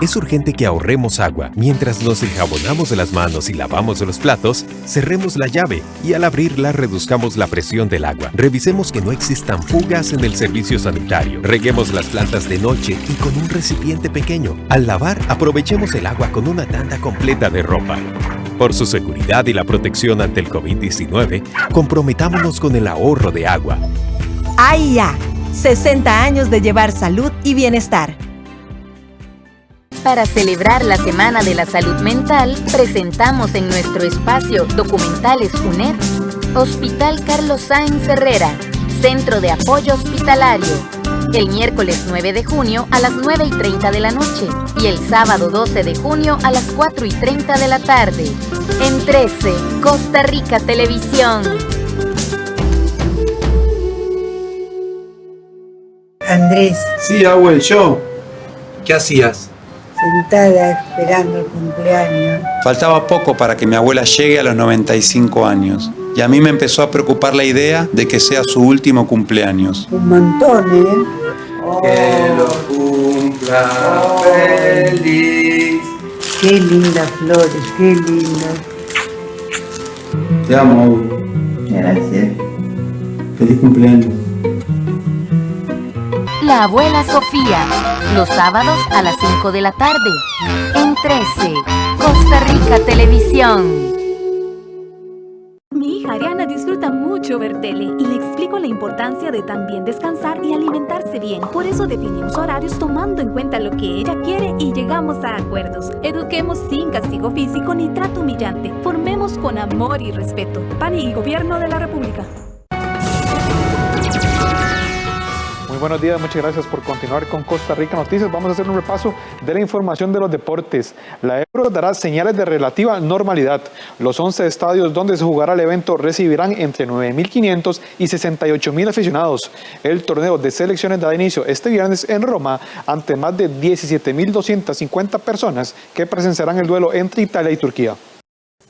Es urgente que ahorremos agua. Mientras nos enjabonamos las manos y lavamos los platos, cerremos la llave y al abrirla reduzcamos la presión del agua. Revisemos que no existan fugas en el servicio sanitario. Reguemos las plantas de noche y con un recipiente pequeño. Al lavar, aprovechemos el agua con una tanda completa de ropa. Por su seguridad y la protección ante el COVID-19, comprometámonos con el ahorro de agua. AIA, 60 años de llevar salud y bienestar. Para celebrar la Semana de la Salud Mental, presentamos en nuestro espacio Documentales UNED, Hospital Carlos Sáenz Herrera, Centro de Apoyo Hospitalario, el miércoles 9 de junio a las 9:30 de la noche y el sábado 12 de junio a las 4:30 de la tarde. En 13, Costa Rica Televisión. Andrés. Sí, hago el show. ¿Qué hacías? Sentada esperando el cumpleaños. Faltaba poco para que mi abuela llegue a los 95 años. Y a mí me empezó a preocupar la idea de que sea su último cumpleaños. Un montón, ¿eh? Que lo cumpla feliz. Qué lindas flores, qué lindas. Te amo. Gracias. Feliz cumpleaños. La Abuela Sofía, los sábados a las 5 de la tarde. En 13, Costa Rica Televisión. Mi hija Ariana disfruta mucho ver tele y le explico la importancia de también descansar y alimentarse bien. Por eso definimos horarios tomando en cuenta lo que ella quiere y llegamos a acuerdos. Eduquemos sin castigo físico ni trato humillante. Formemos con amor y respeto. PANI y Gobierno de la República. Muy buenos días, muchas gracias por continuar con Costa Rica Noticias. Vamos a hacer un repaso de la información de los deportes. La Euro dará señales de relativa normalidad. Los 11 estadios donde se jugará el evento recibirán entre 9.500 y 68.000 aficionados. El torneo de selecciones dará inicio este viernes en Roma ante más de 17.250 personas que presenciarán el duelo entre Italia y Turquía.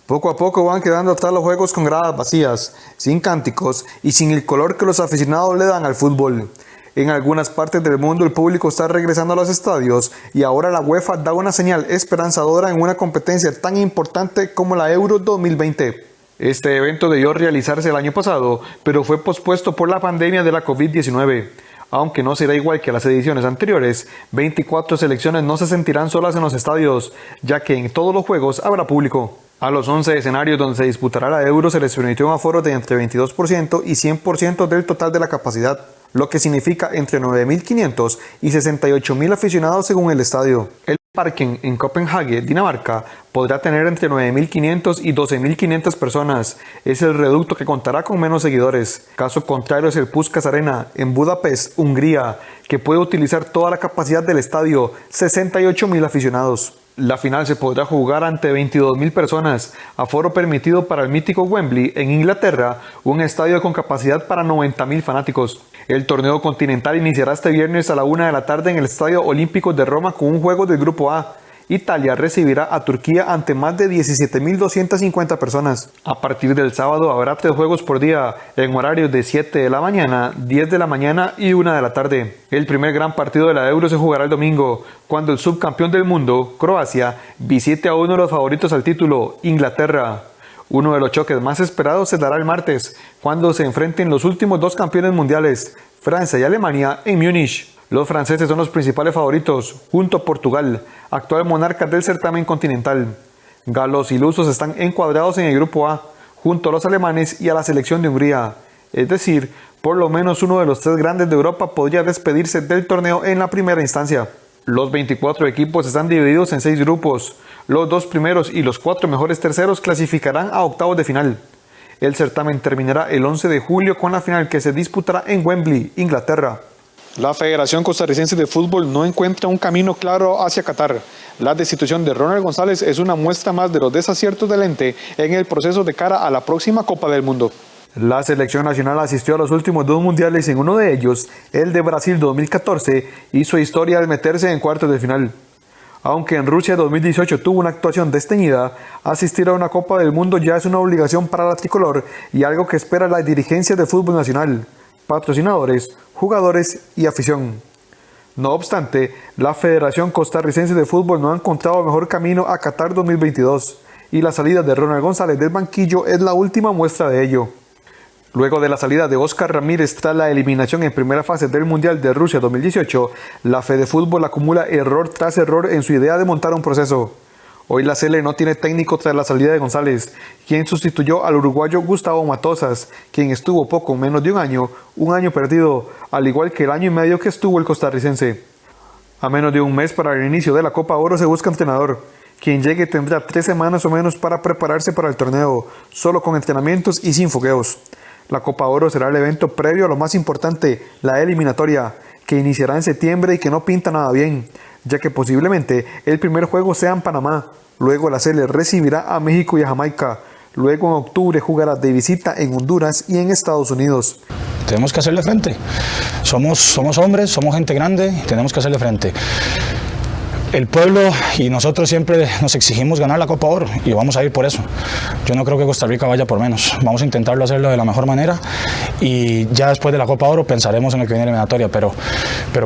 Poco a poco van quedando atrás los juegos con gradas vacías, sin cánticos y sin el color que los aficionados le dan al fútbol. En algunas partes del mundo el público está regresando a los estadios y ahora la UEFA da una señal esperanzadora en una competencia tan importante como la Euro 2020. Este evento debió realizarse el año pasado, pero fue pospuesto por la pandemia de la COVID-19. Aunque no será igual que las ediciones anteriores, 24 selecciones no se sentirán solas en los estadios, ya que en todos los juegos habrá público. A los 11 escenarios donde se disputará la Euro se les permitió un aforo de entre 22% y 100% del total de la capacidad, lo que significa entre 9.500 y 68.000 aficionados según el estadio. El Parken en Copenhague, Dinamarca, podrá tener entre 9.500 y 12.500 personas. Es el reducto que contará con menos seguidores. Caso contrario es el Puskás Arena en Budapest, Hungría, que puede utilizar toda la capacidad del estadio, 68.000 aficionados. La final se podrá jugar ante 22.000 personas, aforo permitido para el mítico Wembley en Inglaterra, un estadio con capacidad para 90.000 fanáticos. El torneo continental iniciará este viernes a la 1 de la tarde en el Estadio Olímpico de Roma con un juego del Grupo A. Italia recibirá a Turquía ante más de 17.250 personas. A partir del sábado habrá 3 juegos por día, en horarios de 7 de la mañana, 10 de la mañana y 1 de la tarde. El primer gran partido de la Euro se jugará el domingo, cuando el subcampeón del mundo, Croacia, visite a uno de los favoritos al título, Inglaterra. Uno de los choques más esperados se dará el martes, cuando se enfrenten los últimos 2 campeones mundiales, Francia y Alemania, en Múnich. Los franceses son los principales favoritos, junto a Portugal, actual monarcas del certamen continental. Galos y lusos están encuadrados en el Grupo A, junto a los alemanes y a la selección de Hungría. Es decir, por lo menos uno de los 3 grandes de Europa podría despedirse del torneo en la primera instancia. Los 24 equipos están divididos en 6 grupos. Los 2 primeros y los 4 mejores terceros clasificarán a octavos de final. El certamen terminará el 11 de julio con la final que se disputará en Wembley, Inglaterra. La Federación Costarricense de Fútbol no encuentra un camino claro hacia Qatar. La destitución de Ronald González es una muestra más de los desaciertos del ente en el proceso de cara a la próxima Copa del Mundo. La selección nacional asistió a los últimos 2 mundiales y en uno de ellos, el de Brasil 2014, hizo historia al meterse en cuartos de final. Aunque en Rusia 2018 tuvo una actuación desteñida, asistir a una Copa del Mundo ya es una obligación para la tricolor y algo que espera la dirigencia del fútbol nacional, patrocinadores, jugadores y afición. No obstante, la Federación Costarricense de Fútbol no ha encontrado mejor camino a Qatar 2022 y la salida de Ronald González del banquillo es la última muestra de ello. Luego de la salida de Óscar Ramírez tras la eliminación en primera fase del Mundial de Rusia 2018, la Fedefútbol acumula error tras error en su idea de montar un proceso. Hoy la Sele no tiene técnico tras la salida de González, quien sustituyó al uruguayo Gustavo Matosas, quien estuvo poco menos de un año perdido, al igual que el año y medio que estuvo el costarricense. A menos de un mes para el inicio de la Copa Oro se busca entrenador. Quien llegue tendrá 3 semanas o menos para prepararse para el torneo, solo con entrenamientos y sin fogueos. La Copa Oro será el evento previo a lo más importante, la eliminatoria, que iniciará en septiembre y que no pinta nada bien, ya que posiblemente el primer juego sea en Panamá. Luego la Sele recibirá a México y a Jamaica. Luego en octubre jugará de visita en Honduras y en Estados Unidos. Tenemos que hacerle frente. Somos hombres, somos gente grande, tenemos que hacerle frente. El pueblo y nosotros siempre nos exigimos ganar la Copa Oro y vamos a ir por eso. Yo no creo que Costa Rica vaya por menos. Vamos a intentarlo hacerlo de la mejor manera y ya después de la Copa Oro pensaremos en lo que viene eliminatoria, pero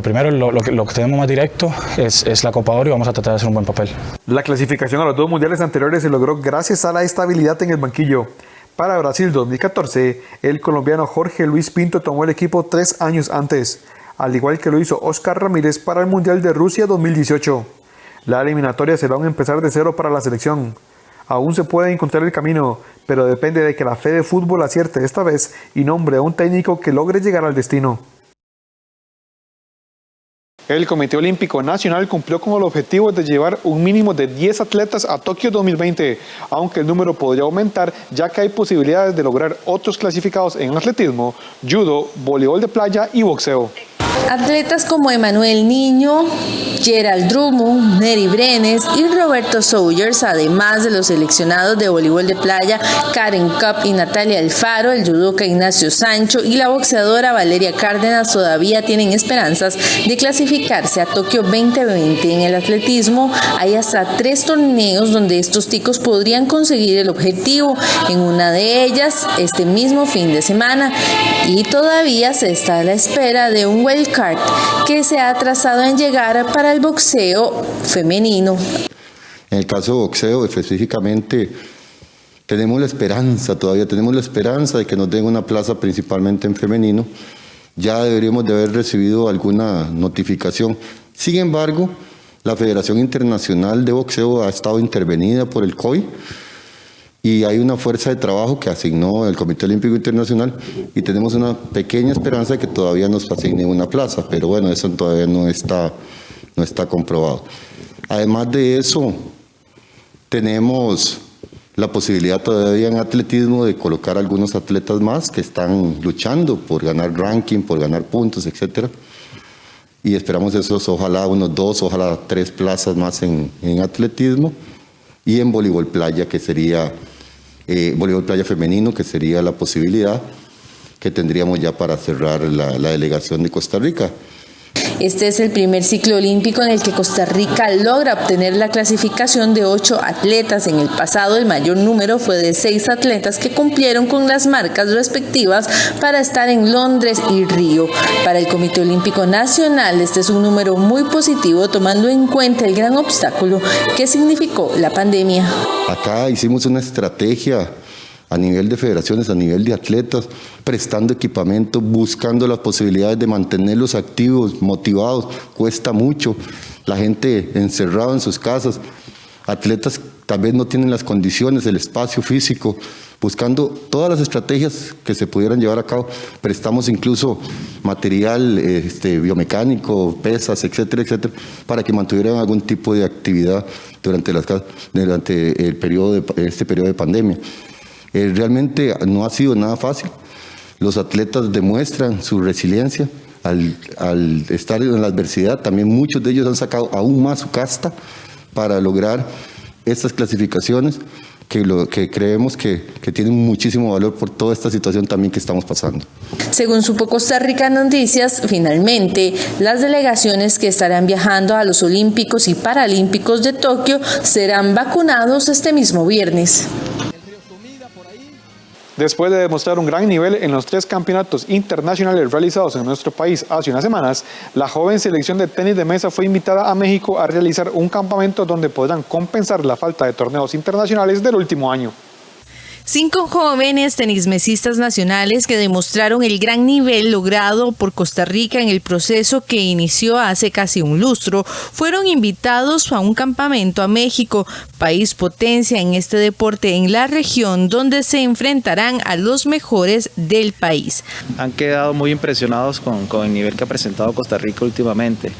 primero lo que tenemos más directo es la Copa Oro y vamos a tratar de hacer un buen papel. La clasificación a los 2 mundiales anteriores se logró gracias a la estabilidad en el banquillo. Para Brasil 2014, el colombiano Jorge Luis Pinto tomó el equipo 3 años antes, al igual que lo hizo Óscar Ramírez para el Mundial de Rusia 2018. La eliminatoria será un empezar de cero para la selección. Aún se puede encontrar el camino, pero depende de que la Fedefútbol acierte esta vez y nombre a un técnico que logre llegar al destino. El Comité Olímpico Nacional cumplió con el objetivo de llevar un mínimo de 10 atletas a Tokio 2020, aunque el número podría aumentar ya que hay posibilidades de lograr otros clasificados en atletismo, judo, voleibol de playa y boxeo. Atletas como Emanuel Niño, Gerald Drummond, Neri Brenes y Roberto Sawyers, además de los seleccionados de voleibol de playa Karen Cup y Natalia Alfaro, el judoka Ignacio Sancho y la boxeadora Valeria Cárdenas todavía tienen esperanzas de clasificarse a Tokio 2020. En el atletismo hay hasta 3 torneos donde estos ticos podrían conseguir el objetivo, en una de ellas este mismo fin de semana, y todavía se está a la espera de un wildcard que se ha atrasado en llegar para el boxeo femenino. En el caso de boxeo específicamente tenemos la esperanza, todavía tenemos la esperanza de que nos den una plaza principalmente en femenino. Ya deberíamos de haber recibido alguna notificación. Sin embargo, la Federación Internacional de Boxeo ha estado intervenida por el COI y hay una fuerza de trabajo que asignó el Comité Olímpico Internacional y tenemos una pequeña esperanza de que todavía nos asigne una plaza, pero bueno, eso todavía no está comprobado. Además de eso, tenemos la posibilidad todavía en atletismo de colocar algunos atletas más que están luchando por ganar ranking, por ganar puntos, etcétera. Y esperamos esos, ojalá unos 2, ojalá 3 plazas más en atletismo y en voleibol playa, que sería voleibol playa femenino, que sería la posibilidad que tendríamos ya para cerrar la delegación de Costa Rica. Este es el primer ciclo olímpico en el que Costa Rica logra obtener la clasificación de 8 atletas. En el pasado el mayor número fue de 6 atletas que cumplieron con las marcas respectivas para estar en Londres y Río. Para el Comité Olímpico Nacional este es un número muy positivo, tomando en cuenta el gran obstáculo que significó la pandemia. Acá hicimos una estrategia a nivel de federaciones, a nivel de atletas, prestando equipamiento, buscando las posibilidades de mantenerlos activos, motivados. Cuesta mucho, la gente encerrada en sus casas, atletas tal vez no tienen las condiciones, el espacio físico, buscando todas las estrategias que se pudieran llevar a cabo. Prestamos incluso material biomecánico, pesas, etcétera, etcétera, para que mantuvieran algún tipo de actividad durante el periodo de pandemia. Realmente no ha sido nada fácil. Los atletas demuestran su resiliencia al estar en la adversidad. También muchos de ellos han sacado aún más su casta para lograr estas clasificaciones que creemos que tienen muchísimo valor por toda esta situación también que estamos pasando. Según supo Costa Rica Noticias, finalmente las delegaciones que estarán viajando a los Olímpicos y Paralímpicos de Tokio serán vacunados este mismo viernes. Después de demostrar un gran nivel en los 3 campeonatos internacionales realizados en nuestro país hace unas semanas, la joven selección de tenis de mesa fue invitada a México a realizar un campamento donde podrán compensar la falta de torneos internacionales del último año. 5 jóvenes tenismesistas nacionales que demostraron el gran nivel logrado por Costa Rica en el proceso que inició hace casi un lustro, fueron invitados a un campamento a México, país potencia en este deporte en la región, donde se enfrentarán a los mejores del país. Han quedado muy impresionados con el nivel que ha presentado Costa Rica últimamente.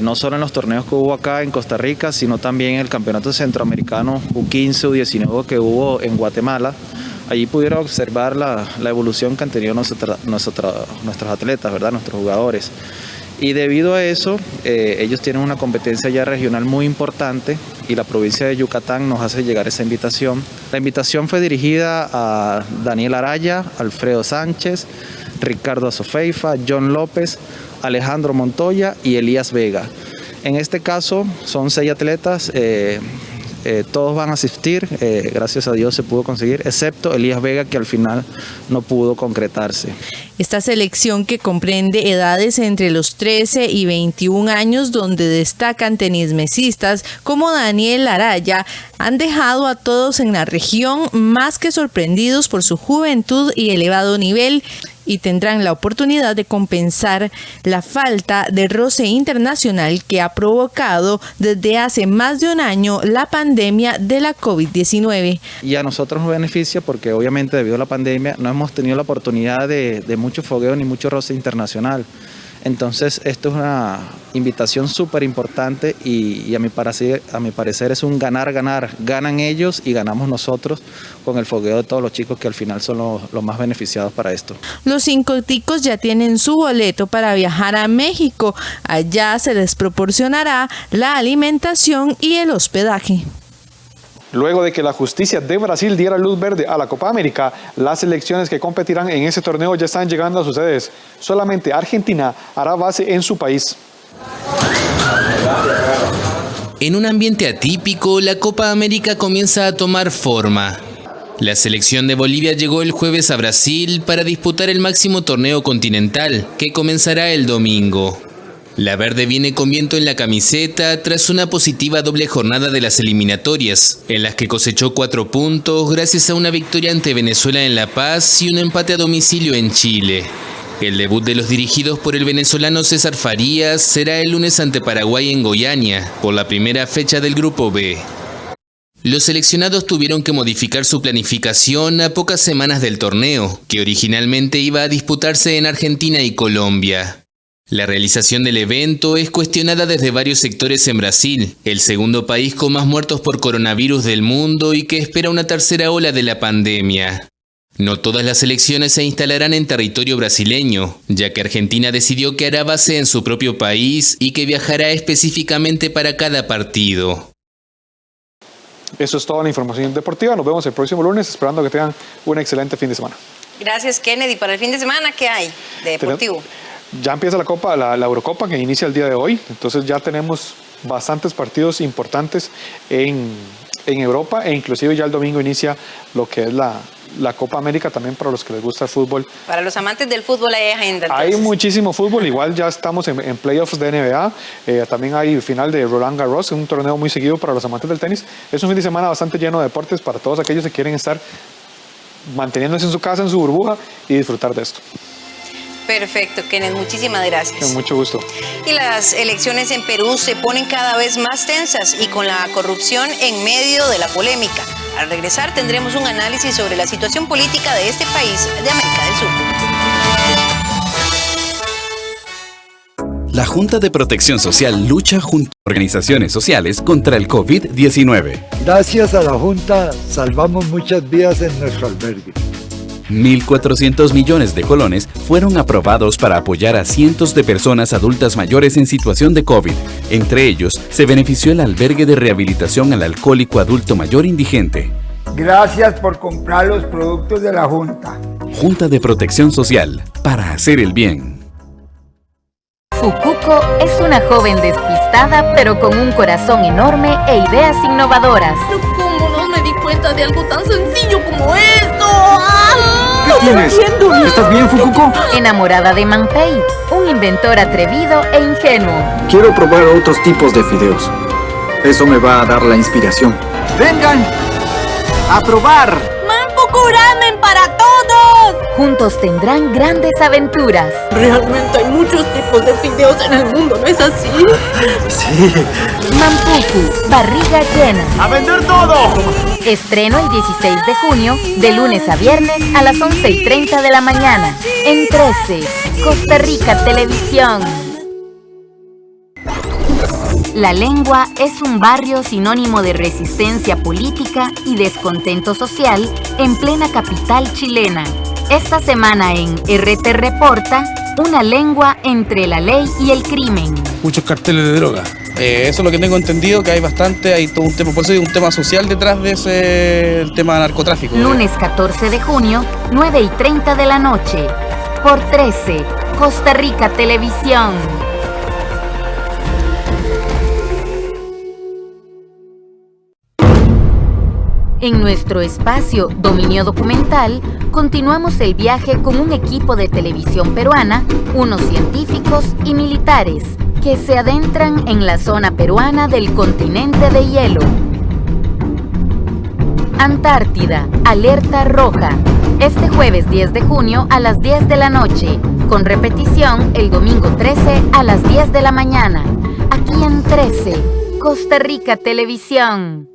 No solo en los torneos que hubo acá en Costa Rica, sino también en el campeonato centroamericano U15, U19 que hubo en Guatemala. Allí pudieron observar la evolución que han tenido nuestros atletas, ¿verdad? Nuestros jugadores. Y debido a eso, ellos tienen una competencia ya regional muy importante y la provincia de Yucatán nos hace llegar esa invitación. La invitación fue dirigida a Daniel Araya, Alfredo Sánchez, Ricardo Azofeifa, John López, Alejandro Montoya y Elías Vega. En este caso son 6 atletas, todos van a asistir, gracias a Dios se pudo conseguir, excepto Elías Vega, que al final no pudo concretarse. Esta selección, que comprende edades entre los 13 y 21 años, donde destacan tenismesistas como Daniel Araya, han dejado a todos en la región más que sorprendidos por su juventud y elevado nivel, y tendrán la oportunidad de compensar la falta de roce internacional que ha provocado desde hace más de un año la pandemia de la COVID-19. Y a nosotros nos beneficia porque obviamente debido a la pandemia no hemos tenido la oportunidad de mucho fogueo ni mucho roce internacional. Entonces esto es una invitación súper importante y a mi parecer es un ganar-ganar. Ganan ellos y ganamos nosotros con el fogueo de todos los chicos, que al final son los más beneficiados para esto. Los 5 ticos ya tienen su boleto para viajar a México. Allá se les proporcionará la alimentación y el hospedaje. Luego de que la justicia de Brasil diera luz verde a la Copa América, las selecciones que competirán en ese torneo ya están llegando a sus sedes. Solamente Argentina hará base en su país. En un ambiente atípico, la Copa América comienza a tomar forma. La selección de Bolivia llegó el jueves a Brasil para disputar el máximo torneo continental, que comenzará el domingo. La verde viene con viento en la camiseta tras una positiva doble jornada de las eliminatorias, en las que cosechó 4 puntos gracias a una victoria ante Venezuela en La Paz y un empate a domicilio en Chile. El debut de los dirigidos por el venezolano César Farías será el lunes ante Paraguay en Goiânia, por la primera fecha del Grupo B. Los seleccionados tuvieron que modificar su planificación a pocas semanas del torneo, que originalmente iba a disputarse en Argentina y Colombia. La realización del evento es cuestionada desde varios sectores en Brasil, el segundo país con más muertos por coronavirus del mundo y que espera una tercera ola de la pandemia. No todas las selecciones se instalarán en territorio brasileño, ya que Argentina decidió que hará base en su propio país y que viajará específicamente para cada partido. Eso es toda la información deportiva. Nos vemos el próximo lunes, esperando que tengan un excelente fin de semana. Gracias, Kennedy. Para el fin de semana, ¿qué hay de deportivo? Ya empieza la Eurocopa, que inicia el día de hoy. Entonces ya tenemos bastantes partidos importantes en Europa, e inclusive ya el domingo inicia lo que es la Copa América, también para los que les gusta el fútbol. Para los amantes del fútbol hay agenda. Hay muchísimo fútbol, igual ya estamos en playoffs de NBA, también hay final de Roland Garros, un torneo muy seguido para los amantes del tenis. Es un fin de semana bastante lleno de deportes para todos aquellos que quieren estar manteniéndose en su casa, en su burbuja, y disfrutar de esto. Perfecto, Kenneth, muchísimas gracias. Con mucho gusto. Y las elecciones en Perú se ponen cada vez más tensas y con la corrupción en medio de la polémica. Al regresar tendremos un análisis sobre la situación política de este país de América del Sur. La Junta de Protección Social lucha junto a organizaciones sociales contra el COVID-19. Gracias a la Junta salvamos muchas vidas en nuestro albergue. 1.400 millones de colones fueron aprobados para apoyar a cientos de personas adultas mayores en situación de COVID. Entre ellos, se benefició el albergue de rehabilitación al alcohólico adulto mayor indigente. Gracias por comprar los productos de la Junta. Junta de Protección Social, para hacer el bien. Fukuko es una joven despistada, pero con un corazón enorme e ideas innovadoras. no me di cuenta de algo tan sencillo como esto. ¡Ah! ¿Qué tienes? ¿Estás bien, Fukuko? Enamorada de Manpei, un inventor atrevido e ingenuo. Quiero probar otros tipos de fideos. Eso me va a dar la inspiración. ¡Vengan! ¡A probar! ¡Manpoku Ramen para todos! Juntos tendrán grandes aventuras. Realmente hay muchos tipos de fideos en el mundo, ¿no es así? Sí. Manpoku, barriga llena. ¡A vender todo! Estreno el 16 de junio, de lunes a viernes a las 11:30 de la mañana. En 13, Costa Rica Televisión. La Lengua es un barrio sinónimo de resistencia política y descontento social en plena capital chilena. Esta semana en RT Reporta, una lengua entre la ley y el crimen. Muchos carteles de droga. Eso es lo que tengo entendido, que hay bastante, hay todo un tema, por eso hay un tema social detrás de ese tema de narcotráfico. Lunes 14 de junio, 9:30 de la noche. Por 13, Costa Rica Televisión. En nuestro espacio Dominio Documental, continuamos el viaje con un equipo de televisión peruana, unos científicos y militares, que se adentran en la zona peruana del continente de hielo. Antártida, alerta roja. Este jueves 10 de junio a las 10 de la noche, con repetición el domingo 13 a las 10 de la mañana. Aquí en 13, Costa Rica Televisión.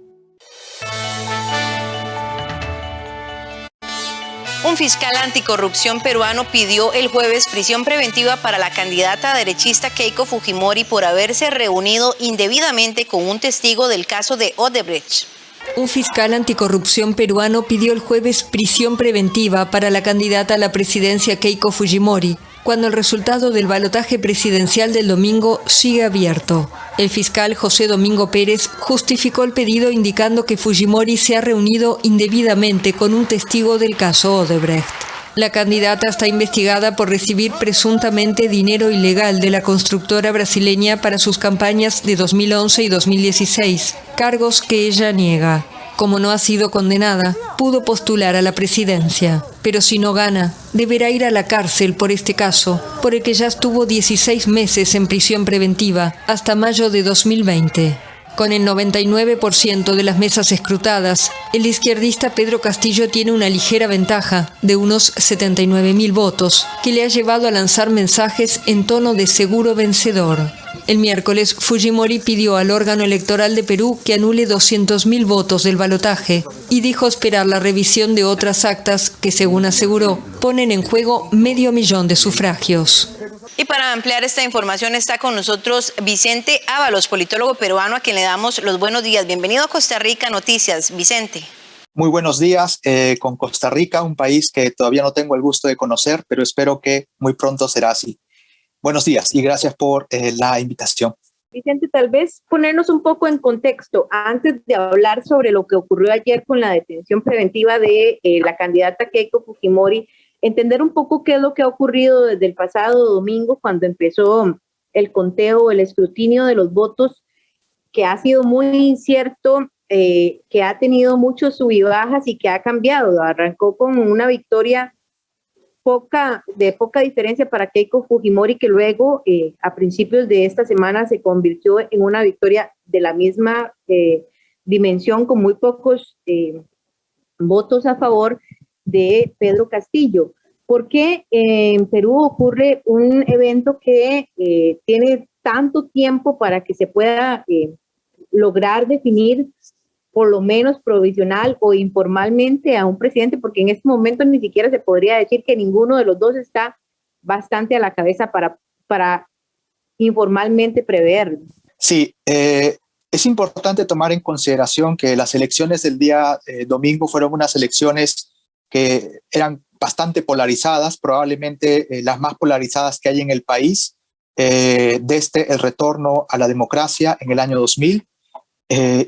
Un fiscal anticorrupción peruano pidió el jueves prisión preventiva para la candidata derechista Keiko Fujimori por haberse reunido indebidamente con un testigo del caso de Odebrecht. Un fiscal anticorrupción peruano pidió el jueves prisión preventiva para la candidata a la presidencia Keiko Fujimori, cuando el resultado del balotaje presidencial del domingo sigue abierto. El fiscal José Domingo Pérez justificó el pedido indicando que Fujimori se ha reunido indebidamente con un testigo del caso Odebrecht. La candidata está investigada por recibir presuntamente dinero ilegal de la constructora brasileña para sus campañas de 2011 y 2016, cargos que ella niega. Como no ha sido condenada, pudo postular a la presidencia. Pero si no gana, deberá ir a la cárcel por este caso, por el que ya estuvo 16 meses en prisión preventiva, hasta mayo de 2020. Con el 99% de las mesas escrutadas, el izquierdista Pedro Castillo tiene una ligera ventaja de unos 79.000 votos, que le ha llevado a lanzar mensajes en tono de seguro vencedor. El miércoles, Fujimori pidió al órgano electoral de Perú que anule 200.000 votos del balotaje y dijo esperar la revisión de otras actas que, según aseguró, ponen en juego 500.000 de sufragios. Y para ampliar esta información está con nosotros Vicente Ábalos, politólogo peruano, a quien le damos los buenos días. Bienvenido a Costa Rica Noticias, Vicente. Muy buenos días con Costa Rica, un país que todavía no tengo el gusto de conocer, pero espero que muy pronto será así. Buenos días y gracias por la invitación. Vicente, tal vez ponernos un poco en contexto antes de hablar sobre lo que ocurrió ayer con la detención preventiva de la candidata Keiko Fujimori, entender un poco qué es lo que ha ocurrido desde el pasado domingo cuando empezó el conteo, el escrutinio de los votos, que ha sido muy incierto, que ha tenido muchos sub y bajas y que ha cambiado. Arrancó con una victoria de poca diferencia para Keiko Fujimori, que luego a principios de esta semana se convirtió en una victoria de la misma dimensión, con muy pocos votos a favor de Pedro Castillo. ¿Por qué en Perú ocurre un evento que tiene tanto tiempo para que se pueda lograr definir por lo menos provisional o informalmente a un presidente? Porque en este momento ni siquiera se podría decir que ninguno de los dos está bastante a la cabeza para informalmente prever. Sí, es importante tomar en consideración que las elecciones del día domingo fueron unas elecciones que eran bastante polarizadas, probablemente las más polarizadas que hay en el país desde el retorno a la democracia en el año 2000.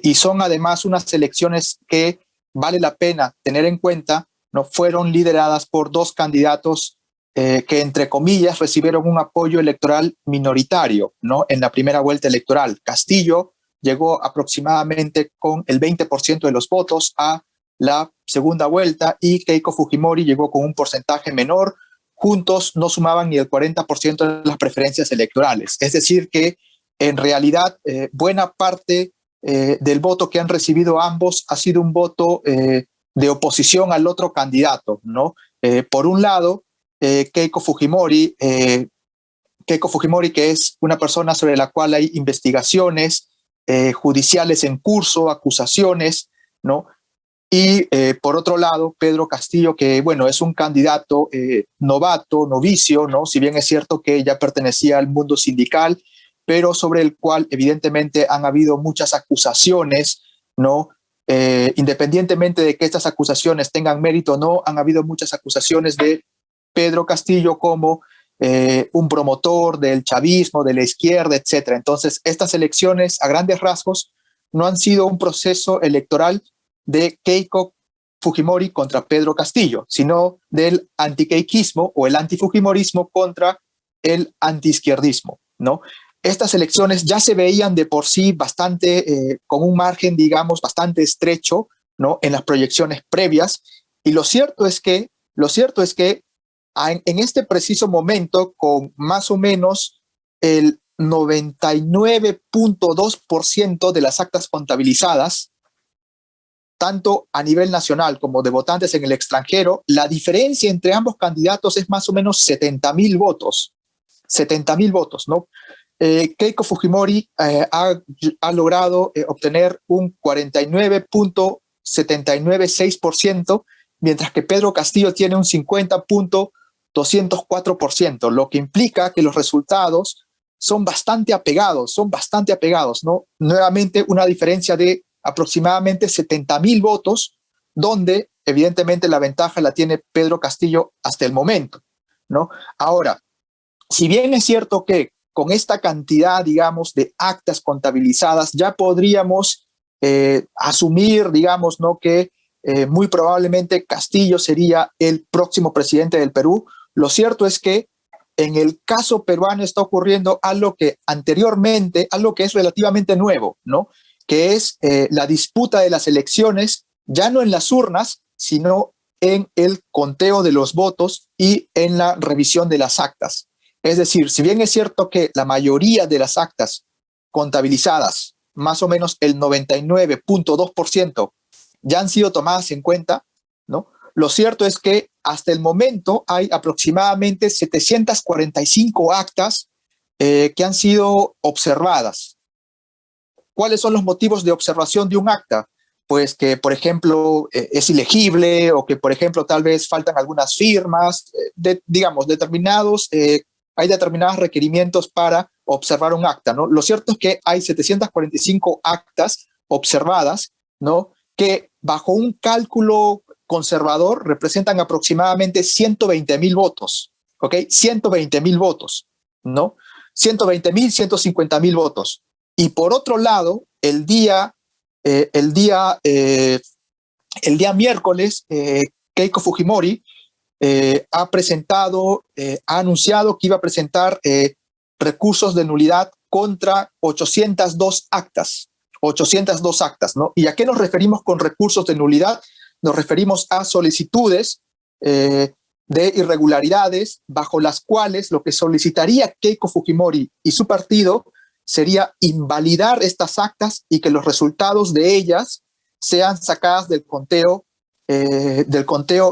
Y son además unas elecciones que vale la pena tener en cuenta, no fueron lideradas por dos candidatos que, entre comillas, recibieron un apoyo electoral minoritario, ¿no? En la primera vuelta electoral. Castillo llegó aproximadamente con el 20% de los votos a la segunda vuelta y Keiko Fujimori llegó con un porcentaje menor. Juntos no sumaban ni el 40% de las preferencias electorales. Es decir que en realidad buena parte del voto que han recibido ambos ha sido un voto de oposición al otro candidato, ¿no? Por un lado, Keiko Fujimori, que es una persona sobre la cual hay investigaciones judiciales en curso, acusaciones, ¿no? Y por otro lado, Pedro Castillo, que bueno, es un candidato novato, novicio, ¿no? Si bien es cierto que ya pertenecía al mundo sindical, pero sobre el cual evidentemente han habido muchas acusaciones, ¿no? Independientemente de que estas acusaciones tengan mérito o no, han habido muchas acusaciones de Pedro Castillo como un promotor del chavismo, de la izquierda, etc. Entonces, estas elecciones, a grandes rasgos, no han sido un proceso electoral de Keiko Fujimori contra Pedro Castillo, sino del antiqueikismo o el antifujimorismo contra el antiizquierdismo, ¿no? Estas elecciones ya se veían de por sí bastante, con un margen, digamos, bastante estrecho, ¿no? En las proyecciones previas. Y lo cierto es que en este preciso momento, con más o menos el 99.2% de las actas contabilizadas, tanto a nivel nacional como de votantes en el extranjero, la diferencia entre ambos candidatos es más o menos 70,000 votos. 70,000 votos, ¿no? Keiko Fujimori ha logrado obtener un 49.796%, mientras que Pedro Castillo tiene un 50.204%, lo que implica que los resultados son bastante apegados, ¿no? Nuevamente una diferencia de aproximadamente 70,000 votos, donde evidentemente la ventaja la tiene Pedro Castillo hasta el momento, ¿no? Ahora, si bien es cierto que con esta cantidad, digamos, de actas contabilizadas, ya podríamos asumir, digamos, ¿no? Que muy probablemente Castillo sería el próximo presidente del Perú. Lo cierto es que en el caso peruano está ocurriendo algo que anteriormente, algo que es relativamente nuevo, ¿no? Que es la disputa de las elecciones, ya no en las urnas, sino en el conteo de los votos y en la revisión de las actas. Es decir, si bien es cierto que la mayoría de las actas contabilizadas, más o menos el 99.2%, ya han sido tomadas en cuenta, ¿no? Lo cierto es que hasta el momento hay aproximadamente 745 actas que han sido observadas. ¿Cuáles son los motivos de observación de un acta? Pues que, por ejemplo, es ilegible o que, por ejemplo, tal vez faltan algunas firmas, digamos, hay determinados requerimientos para observar un acta, ¿no? Lo cierto es que hay 745 actas observadas, ¿no? Que bajo un cálculo conservador representan aproximadamente 120,000 votos, ¿ok? 120,000 votos, ¿no? 120,000, 150,000 votos. Y por otro lado, el día miércoles, Keiko Fujimori ha anunciado que iba a presentar recursos de nulidad contra 802 actas, ¿no? ¿Y a qué nos referimos con recursos de nulidad? Nos referimos a solicitudes de irregularidades bajo las cuales lo que solicitaría Keiko Fujimori y su partido sería invalidar estas actas y que los resultados de ellas sean sacadas del conteo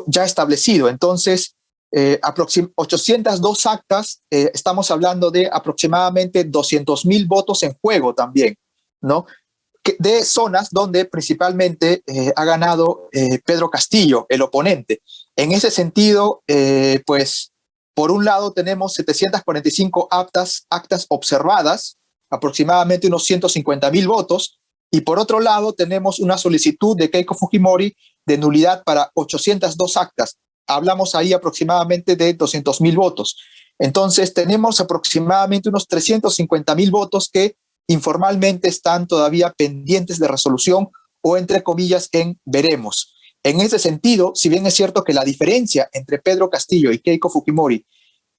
ya establecido. Entonces, 802 actas, estamos hablando de aproximadamente 200,000 votos en juego también, ¿no? De zonas donde principalmente ha ganado Pedro Castillo, el oponente. En ese sentido, pues, por un lado tenemos 745 actas observadas, aproximadamente unos 150,000 votos, y por otro lado tenemos una solicitud de Keiko Fujimori de nulidad para 802 actas. Hablamos ahí aproximadamente de 200,000 votos. Entonces tenemos aproximadamente unos 350,000 votos que informalmente están todavía pendientes de resolución o entre comillas en veremos. En ese sentido, si bien es cierto que la diferencia entre Pedro Castillo y Keiko Fujimori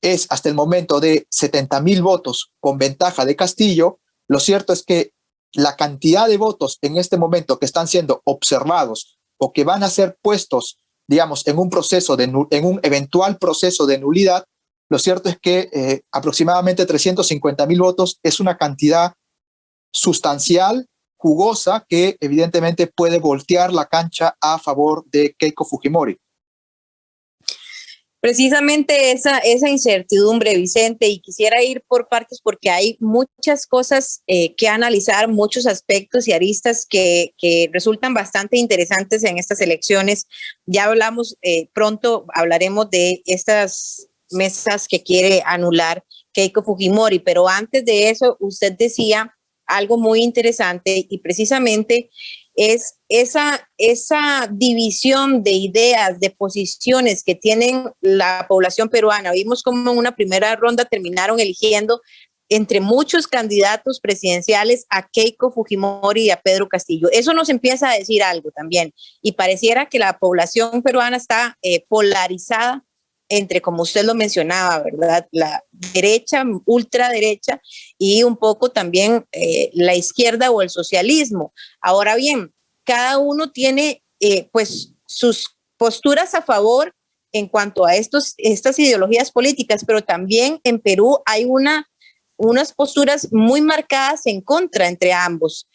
es hasta el momento de 70,000 votos con ventaja de Castillo, lo cierto es que la cantidad de votos en este momento que están siendo observados o que van a ser puestos, digamos, en un eventual proceso de nulidad, lo cierto es que aproximadamente 350,000 votos es una cantidad sustancial, jugosa, que evidentemente puede voltear la cancha a favor de Keiko Fujimori. Precisamente esa incertidumbre, Vicente, y quisiera ir por partes porque hay muchas cosas que analizar, muchos aspectos y aristas que resultan bastante interesantes en estas elecciones. Ya hablamos, pronto hablaremos de estas mesas que quiere anular Keiko Fujimori, pero antes de eso usted decía algo muy interesante y precisamente es esa división de ideas, de posiciones que tienen la población peruana. Vimos como en una primera ronda terminaron eligiendo entre muchos candidatos presidenciales a Keiko Fujimori y a Pedro Castillo. Eso nos empieza a decir algo también y pareciera que la población peruana está polarizada entre, como usted lo mencionaba, ¿verdad? La derecha, ultraderecha y un poco también la izquierda o el socialismo. Ahora bien, cada uno tiene pues sus posturas a favor en cuanto a estas ideologías políticas, pero también en Perú hay unas posturas muy marcadas en contra entre ambos.